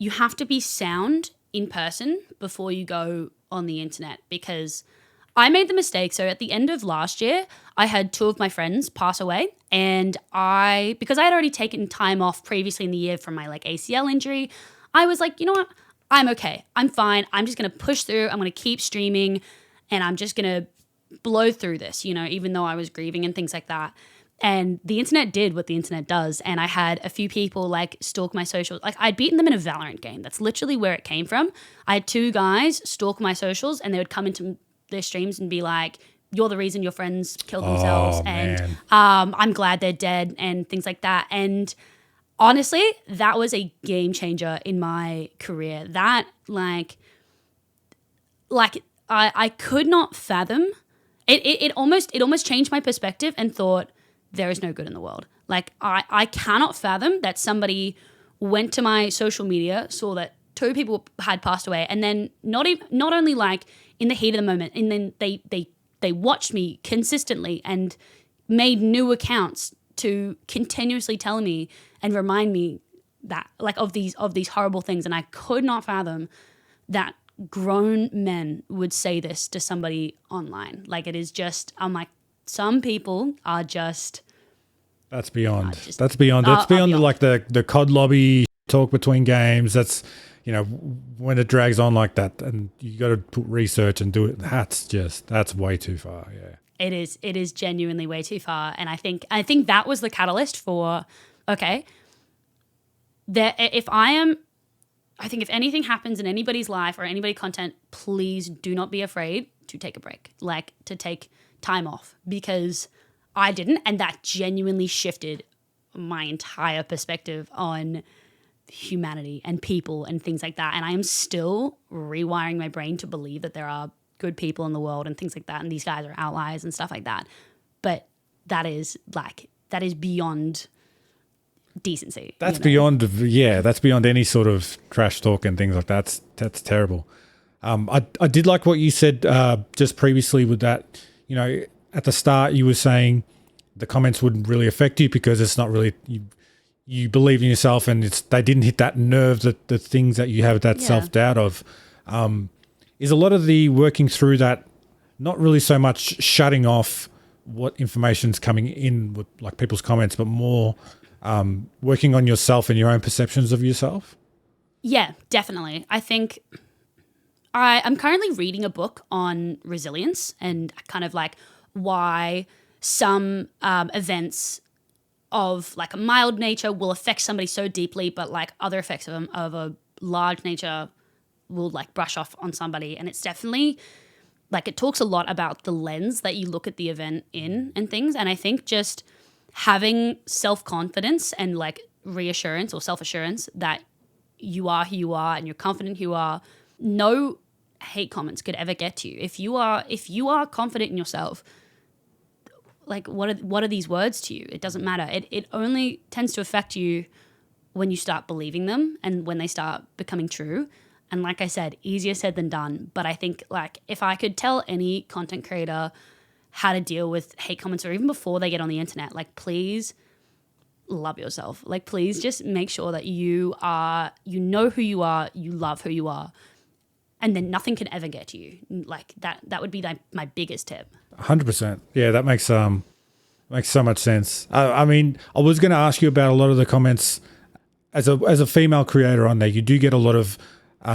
have to be sound in person before you go on the internet, because I made the mistake. So at the end of last year, I had 2 of my friends pass away, and because I had already taken time off previously in the year from my like ACL injury, I was like, you know what? I'm okay. I'm fine. I'm just going to push through. I'm going to keep streaming, and I'm just going to blow through this, you know, even though I was grieving and things like that. And the internet did what the internet does. And I had a few people like stalk my socials. Like I'd beaten them in a Valorant game. That's literally where it came from. I had 2 guys stalk my socials, and they would come into their streams and be like, you're the reason your friends killed themselves. And I'm glad they're dead and things like that. And honestly, that was a game changer in my career. That like I could not fathom. It almost changed my perspective and thought, there is no good in the world. Like I cannot fathom that somebody went to my social media, saw that 2 people had passed away, and then not only like in the heat of the moment, and then they watched me consistently and made new accounts to continuously tell me and remind me that like of these horrible things. And I could not fathom that grown men would say this to somebody online. Like it is just, I'm like, some people are just. That's beyond. That's beyond like the COD lobby talk between games. That's, you know, when it drags on like that and you got to put research and do it. That's way too far. Yeah. It is genuinely way too far. And I think that was the catalyst for, okay, if anything happens in anybody's life or anybody's content, please do not be afraid to take a break, like to take time off, because I didn't. And that genuinely shifted my entire perspective on humanity and people and things like that. And I am still rewiring my brain to believe that there are good people in the world and things like that, and these guys are outliers and stuff like that. But that is beyond decency. That's beyond any sort of trash talk and things like that. That's terrible. I did like what you said just previously with that, you know, at the start you were saying the comments wouldn't really affect you because it's not really you believe in yourself, and they didn't hit that nerve, that the things that you have that self-doubt of. Is a lot of the working through that not really so much shutting off what information's coming in with like people's comments, but more working on yourself and your own perceptions of yourself? Yeah, definitely. I think I'm currently reading a book on resilience and kind of like why some events of like a mild nature will affect somebody so deeply, but like other effects of a large nature will like brush off on somebody. And it's definitely like, it talks a lot about the lens that you look at the event in and things. And I think just having self-confidence and like reassurance or self-assurance that you are who you are and you're confident who you are, no hate comments could ever get to you. If you are confident in yourself, like what are these words to you? It doesn't matter. It only tends to affect you when you start believing them and when they start becoming true. And like I said, easier said than done. But I think like if I could tell any content creator how to deal with hate comments or even before they get on the internet, like please love yourself. Like please just make sure that you know who you are, you love who you are, and then nothing can ever get to you. Like that would be like my biggest tip. 100%. Yeah, that makes so much sense. I mean, I was going to ask you about a lot of the comments as a female creator on there. You do get a lot of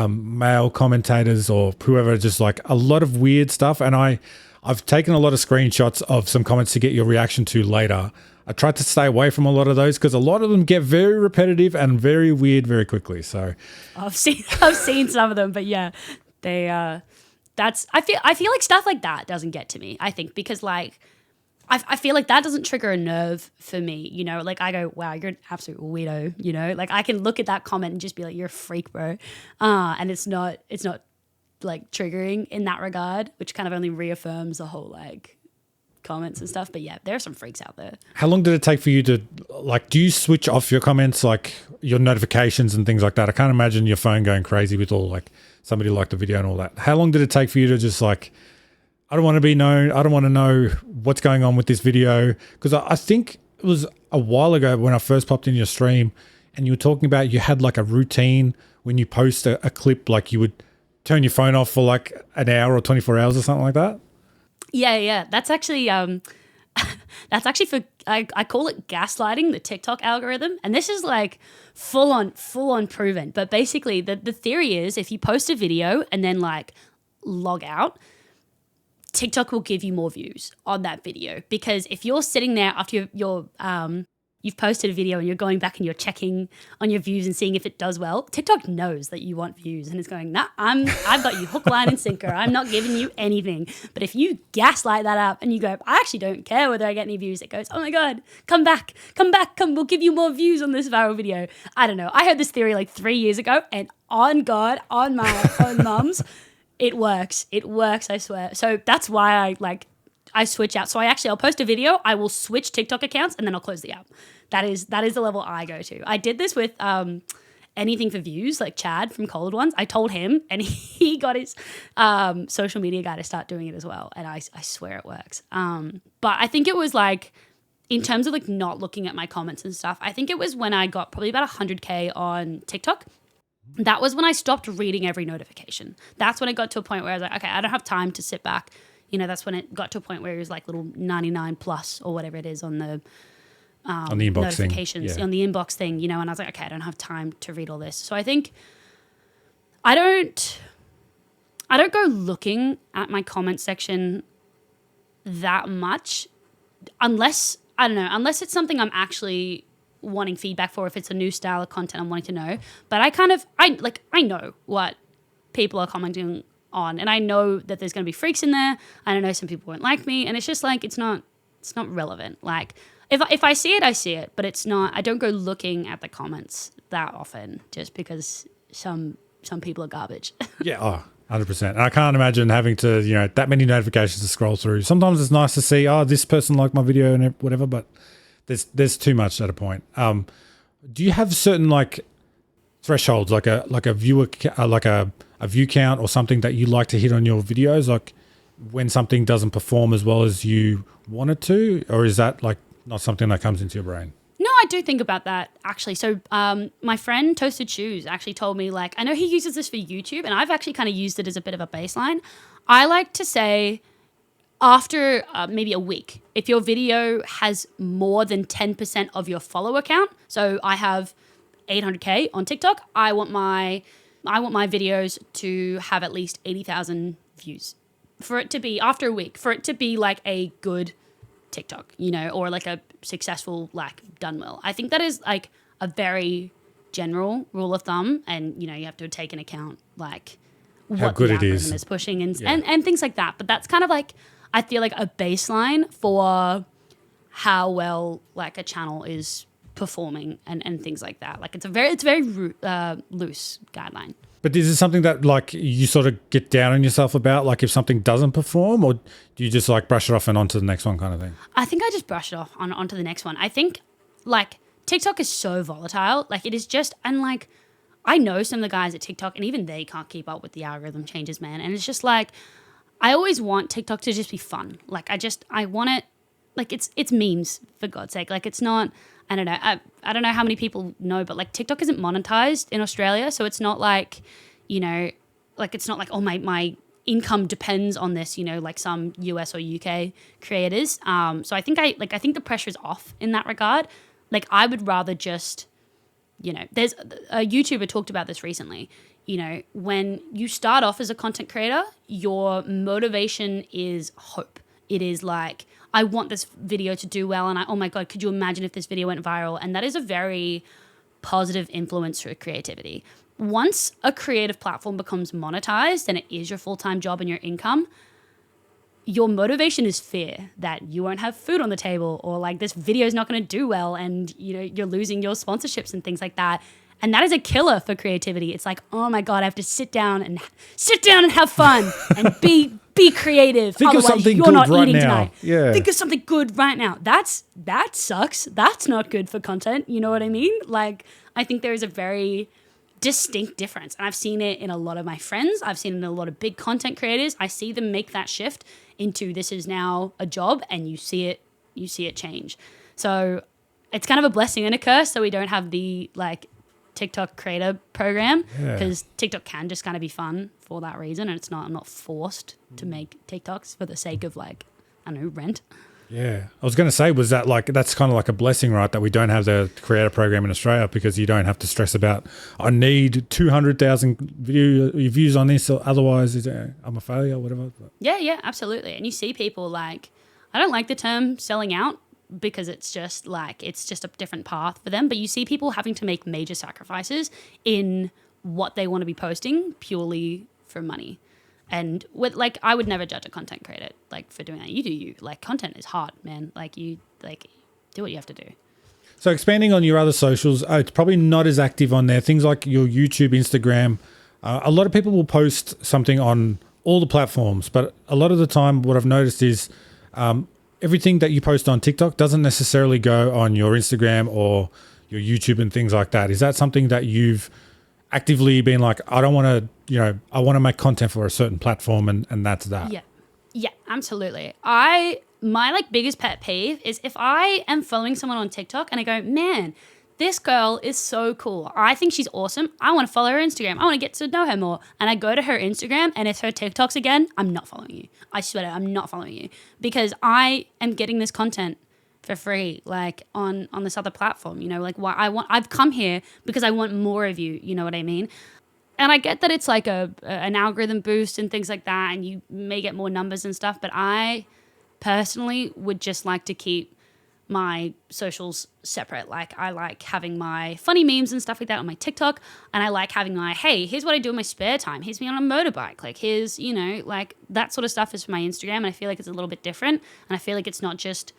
male commentators or whoever, just like a lot of weird stuff. And I've taken a lot of screenshots of some comments to get your reaction to later. I tried to stay away from a lot of those because a lot of them get very repetitive and very weird very quickly. So I've seen some of them, but yeah, they I feel like stuff like that doesn't get to me. I think because like I feel like that doesn't trigger a nerve for me, you know, like I go, wow, you're an absolute weirdo, you know, like I can look at that comment and just be like, you're a freak, bro. And it's not like triggering in that regard, which kind of only reaffirms the whole like comments and stuff. But yeah, there are some freaks out there. How long did it take for you to like, do you switch off your comments, like your notifications and things like that? I can't imagine your phone going crazy with all like somebody liked the video and all that. How long did it take for you to just like, I don't want to be known, I don't want to know what's going on with this video? Because I think it was a while ago when I first popped in your stream and you were talking about you had like a routine when you post a clip, like you would turn your phone off for like an hour or 24 hours or something like that. Yeah. That's actually for, I call it gaslighting the TikTok algorithm. And this is like full on proven. But basically the theory is if you post a video and then like log out, TikTok will give you more views on that video. Because if you're sitting there after you've posted a video and you're going back and you're checking on your views and seeing if it does well, TikTok knows that you want views and it's going, nah, I've got you hook, line and sinker. I'm not giving you anything. But if you gaslight that up and you go, I actually don't care whether I get any views, it goes, oh my God, come back, we'll give you more views on this viral video. I don't know. I heard this theory like 3 years ago and on God, on my own mums, it works, I swear. So that's why I switch out. So I'll post a video, I will switch TikTok accounts and then I'll close the app. That is the level I go to. I did this with Anything for Views, like Chad from Cold Ones. I told him and he got his social media guy to start doing it as well. And I swear it works. But I think it was like in terms of like not looking at my comments and stuff, I think it was when I got probably about 100K on TikTok. That was when I stopped reading every notification. That's when it got to a point where I was like, okay, I don't have time to sit back. You know, that's when it got to a point where it was like little 99 plus or whatever it is on the inbox notifications, thing. on the inbox thing, you know, and I was like, okay, I don't have time to read all this. So I think I don't go looking at my comment section that much unless it's something I'm actually wanting feedback for, if it's a new style of content I'm wanting to know. But I know what people are commenting on, and I know that there's going to be freaks in there, and I know some people won't like me, and it's just like it's not relevant. Like if I see it, I see it, but it's not. I don't go looking at the comments that often just because some people are garbage. Yeah, 100%. And I can't imagine having to, you know, that many notifications to scroll through. Sometimes it's nice to see, this person liked my video and whatever, but there's too much at a point. Do you have certain like thresholds, like a viewer, like a view count or something that you like to hit on your videos, like when something doesn't perform as well as you want it to, or is that like not something that comes into your brain? No, I do think about that actually. So my friend Toasted Shoes actually told me, like, I know he uses this for YouTube, and I've actually kind of used it as a bit of a baseline. I like to say after maybe a week, if your video has more than 10% of your follower count, so I have 800K on TikTok, I want my videos to have at least 80,000 views for it to be, after a week, for it to be like a good TikTok, you know, or like a successful, like, done well. I think that is like a very general rule of thumb, and you know, you have to take into account like how good it is pushing and things like that. But that's kind of like, I feel like, a baseline for how well like a channel is performing and things like that. Like it's very loose guideline. But is it something that like you sort of get down on yourself about, like if something doesn't perform, or do you just like brush it off and onto the next one kind of thing? I think I just brush it off onto the next one. I think like TikTok is so volatile. Like it is just, and like I know some of the guys at TikTok, and even they can't keep up with the algorithm changes, man. And it's just like, I always want TikTok to just be fun. Like I want it, like it's memes, for God's sake. Like it's not, I don't know. I don't know how many people know, but like TikTok isn't monetized in Australia. So it's not like, you know, like it's not like, oh, my income depends on this, you know, like some US or UK creators. So I think the pressure is off in that regard. Like I would rather just, you know, there's a YouTuber talked about this recently. You know, when you start off as a content creator, your motivation is hope. It is like, I want this video to do well, and oh my God, could you imagine if this video went viral? And that is a very positive influence for creativity. Once a creative platform becomes monetized and it is your full-time job and your income, your motivation is fear that you won't have food on the table, or like this video is not going to do well, and you know, you're losing your sponsorships and things like that. And that is a killer for creativity. It's like, oh my God, I have to sit down and have fun and be creative. Think of something good right now. Tonight. Yeah. Think of something good right now. That sucks. That's not good for content. You know what I mean? Like, I think there is a very distinct difference. And I've seen it in a lot of my friends. I've seen it in a lot of big content creators. I see them make that shift into this is now a job, and you see it change. So it's kind of a blessing and a curse that we don't have the like TikTok creator program, because TikTok can just kind of be fun for that reason, and I'm not forced to make TikToks for the sake of like, I don't know, rent. Yeah. I was going to say, was that like, that's kind of like a blessing, right? That we don't have the creator program in Australia, because you don't have to stress about, I need 200,000 views on this, or otherwise I'm a failure or whatever. Yeah, absolutely. And you see people like, I don't like the term selling out, because it's just a different path for them. But you see people having to make major sacrifices in what they want to be posting purely for money. And with like, I would never judge a content creator like for doing that. You do you. Like, content is hard, man. Like, you like do what you have to do. So expanding on your other socials, it's probably not as active on there. Things like your YouTube, Instagram. A lot of people will post something on all the platforms, but a lot of the time what I've noticed is everything that you post on TikTok doesn't necessarily go on your Instagram or your YouTube and things like that. Is that something that you've actively been like, I don't want to, you know, I want to make content for a certain platform, and that's that? Yeah, absolutely. I my like biggest pet peeve is if I am following someone on TikTok and I go, man, this girl is so cool. I think she's awesome. I want to follow her Instagram. I want to get to know her more. And I go to her Instagram and it's her TikToks again. I'm not following you. I swear to you, I'm not following you because I am getting this content for free, like on this other platform, you know, like I've come here because I want more of you. You know what I mean? And I get that it's like an algorithm boost and things like that. And you may get more numbers and stuff, but I personally would just like to keep my socials separate. Like I like having my funny memes and stuff like that on my TikTok, and I like having my, hey, here's what I do in my spare time. Here's me on a motorbike. Like here's, you know, like that sort of stuff is for my Instagram, and I feel like it's a little bit different, and I feel like it's not just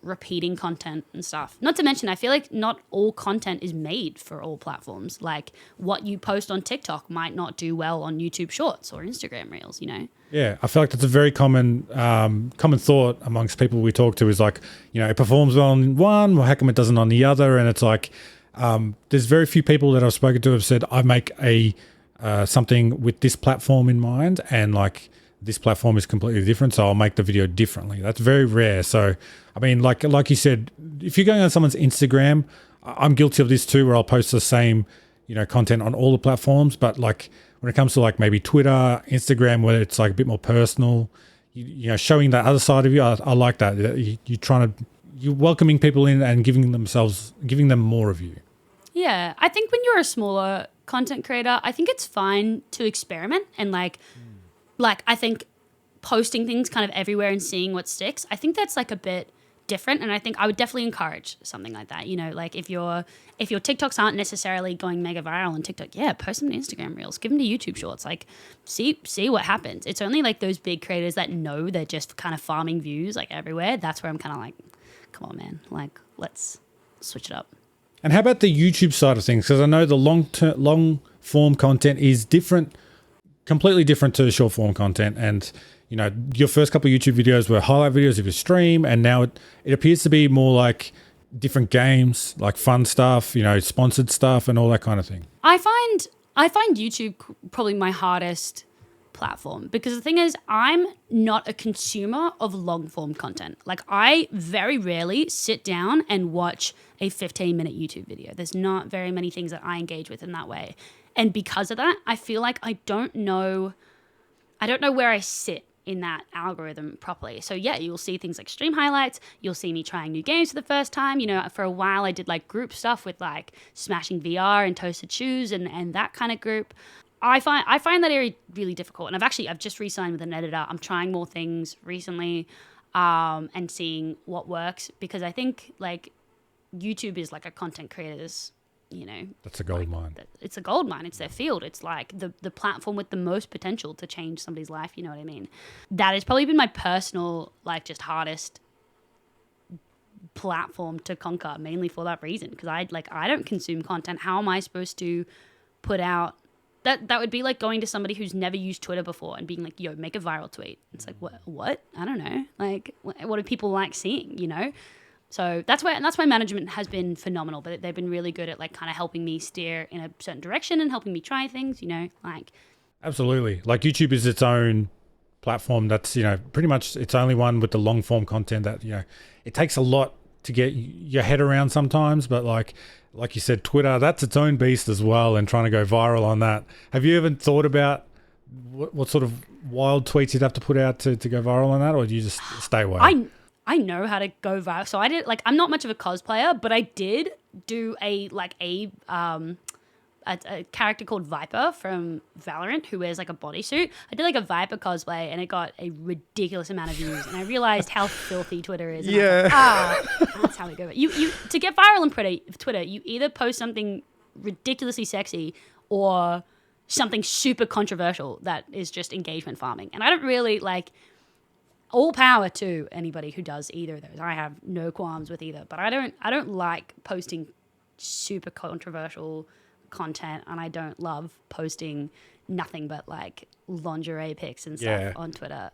repeating content and stuff. Not to mention, I feel like not all content is made for all platforms. Like what you post on TikTok might not do well on YouTube Shorts or Instagram Reels, you know? Yeah, I feel like that's a very common thought amongst people we talk to is like, you know, it performs well on one, well, how come it doesn't on the other? And it's like, there's very few people that I've spoken to have said, I make something with this platform in mind, and like this platform is completely different, so I'll make the video differently. That's very rare. So, I mean, like you said, if you're going on someone's Instagram, I'm guilty of this too, where I'll post the same, you know, content on all the platforms. But like when it comes to like maybe Twitter, Instagram, where it's like a bit more personal, you know, showing that other side of you, I like that. You're welcoming people in and giving them more of you. Yeah, I think when you're a smaller content creator, I think it's fine to experiment and like I think posting things kind of everywhere and seeing what sticks, I think that's like a bit different, and I think I would definitely encourage something like that. You know, like if your TikToks aren't necessarily going mega viral on TikTok, yeah, post them to Instagram Reels, give them to YouTube Shorts, like see what happens. It's only like those big creators that know they're just kind of farming views like everywhere. That's where I'm kind of like, come on, man, like let's switch it up. And how about the YouTube side of things? Because I know the long form content is different, completely different to short form content. And, you know, your first couple of YouTube videos were highlight videos of your stream, and now it appears to be more like different games, like fun stuff, you know, sponsored stuff and all that kind of thing. I find YouTube probably my hardest platform because the thing is I'm not a consumer of long form content. Like I very rarely sit down and watch a 15-minute YouTube video. There's not very many things that I engage with in that way. And because of that, I feel like I don't know where I sit in that algorithm properly. So yeah, you'll see things like stream highlights. You'll see me trying new games for the first time. You know, for a while I did like group stuff with like Smashing VR and Toasted Shoes and that kind of group. I find that area really difficult. And I've just re-signed with an editor. I'm trying more things recently and seeing what works, because I think like YouTube is like a content creator's, you know, that's a gold mine. It's a gold mine. It's their field. It's like the platform with the most potential to change somebody's life. You know what I mean? That has probably been my personal, like, just hardest platform to conquer, mainly for that reason. Because I don't consume content. How am I supposed to put out that? That would be like going to somebody who's never used Twitter before and being like, "Yo, make a viral tweet." It's like, what? I don't know. Like, what do people like seeing? You know? So that's why management has been phenomenal, but they've been really good at like kind of helping me steer in a certain direction and helping me try things, you know, like. Absolutely. Like YouTube is its own platform that's, you know, pretty much its only one with the long form content that, you know, it takes a lot to get your head around sometimes, but like you said, Twitter, that's its own beast as well, and trying to go viral on that. Have you ever thought about what sort of wild tweets you'd have to put out to go viral on that, or do you just stay away? I know how to go viral. So I did, like, I'm not much of a cosplayer, but I did do a character called Viper from Valorant who wears like a bodysuit. I did like a Viper cosplay and it got a ridiculous amount of views, and I realized how filthy Twitter is. And yeah. Like, that's how we go. You to get viral on Twitter, you either post something ridiculously sexy or something super controversial that is just engagement farming. And I don't really like. All power to anybody who does either of those. I have no qualms with either, but I don't like posting super controversial content, and I don't love posting nothing but like lingerie pics and stuff on Twitter.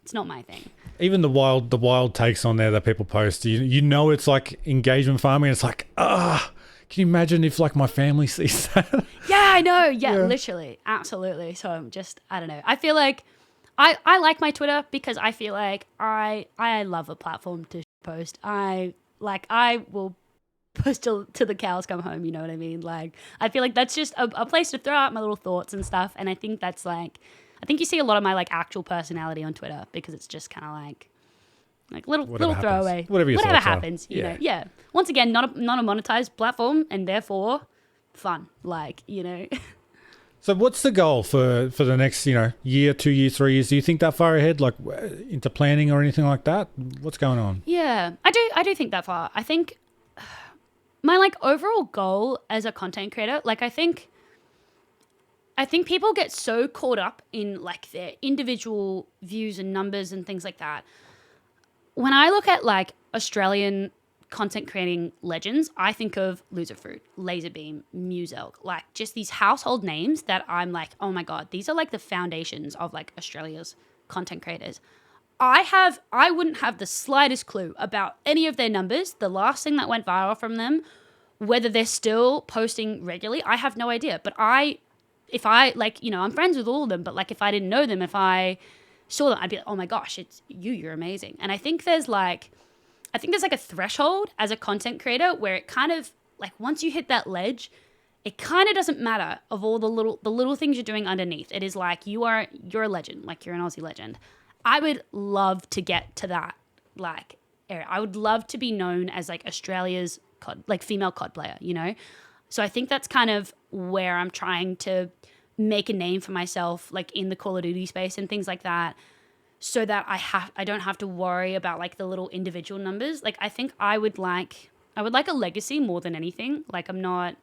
It's not my thing. Even the wild takes on there that people post, you know, it's like engagement farming. It's like, can you imagine if like my family sees that? Yeah, I know. Yeah, literally, absolutely. So I'm just, I don't know. I feel like I like my Twitter because I feel like I love a platform to post. I will post till the cows come home, you know what I mean? Like, I feel like that's just a place to throw out my little thoughts and stuff. And I think that's like, I think you see a lot of my like actual personality on Twitter because it's just kind of like little throwaway. Whatever happens, you know. Yeah. Once again, not a monetized platform and therefore fun. Like, you know. So what's the goal for the next, year, 2 years, 3 years? Do you think that far ahead, like into planning or anything like that? What's going on? Yeah, I do think that far. I think my like overall goal as a content creator, like I think people get so caught up in like their individual views and numbers and things like that. When I look at like Australian content creating legends, I think of Loserfruit, Laserbeam, Muselk, like just these household names that I'm like, oh my God, these are like the foundations of like Australia's content creators. I wouldn't have the slightest clue about any of their numbers, the last thing that went viral from them, whether they're still posting regularly, I have no idea. But if I like, I'm friends with all of them, but like if I didn't know them, if I saw them, I'd be like, oh my gosh, it's you're amazing. And I think there's like a threshold as a content creator where it kind of like once you hit that ledge, it kind of doesn't matter of all the little things you're doing underneath. It is like you're a legend, like you're an Aussie legend. I would love to get to that like area. I would love to be known as like Australia's COD, like female COD player, So I think that's kind of where I'm trying to make a name for myself, like in the Call of Duty space and things like that, so that I don't have to worry about like the little individual numbers. Like I think I would like a legacy more than anything. Like I'm not,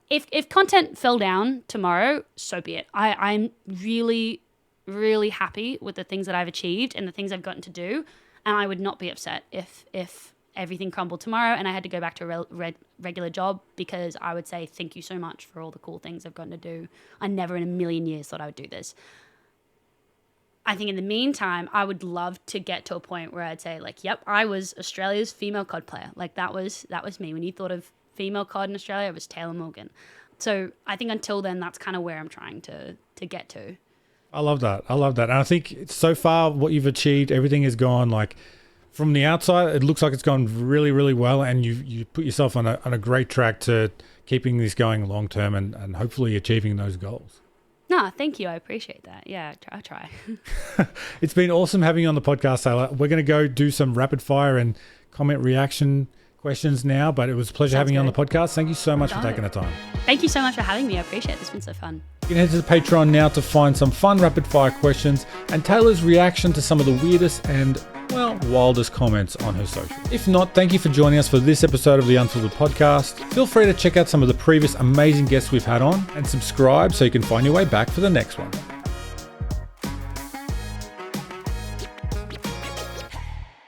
if content fell down tomorrow, so be it. I'm really, really happy with the things that I've achieved and the things I've gotten to do. And I would not be upset if everything crumbled tomorrow and I had to go back to a regular job, because I would say thank you so much for all the cool things I've gotten to do. I never in a million years thought I would do this. I think in the meantime, I would love to get to a point where I'd say like, yep, I was Australia's female COD player. Like that was me. When you thought of female COD in Australia, it was Taylormorgan. So I think until then, that's kind of where I'm trying to get to. I love that. And I think so far what you've achieved, everything has gone like, from the outside, it looks like it's gone really, really well, and you put yourself on a great track to keeping this going long term and hopefully achieving those goals. No, thank you. I appreciate that. Yeah, I'll try. It's been awesome having you on the podcast, Taylor. We're going to go do some rapid fire and comment reaction questions now, but it was a pleasure having you on the podcast. Thank you so much for taking the time. Thank you so much for having me. I appreciate it. It's been so fun. You can head to the Patreon now to find some fun rapid fire questions and Taylor's reaction to some of the weirdest and wildest comments on her social. If not, thank you for joining us for this episode of the Unfiltered Podcast. Feel free to check out some of the previous amazing guests we've had on and subscribe so you can find your way back for the next one.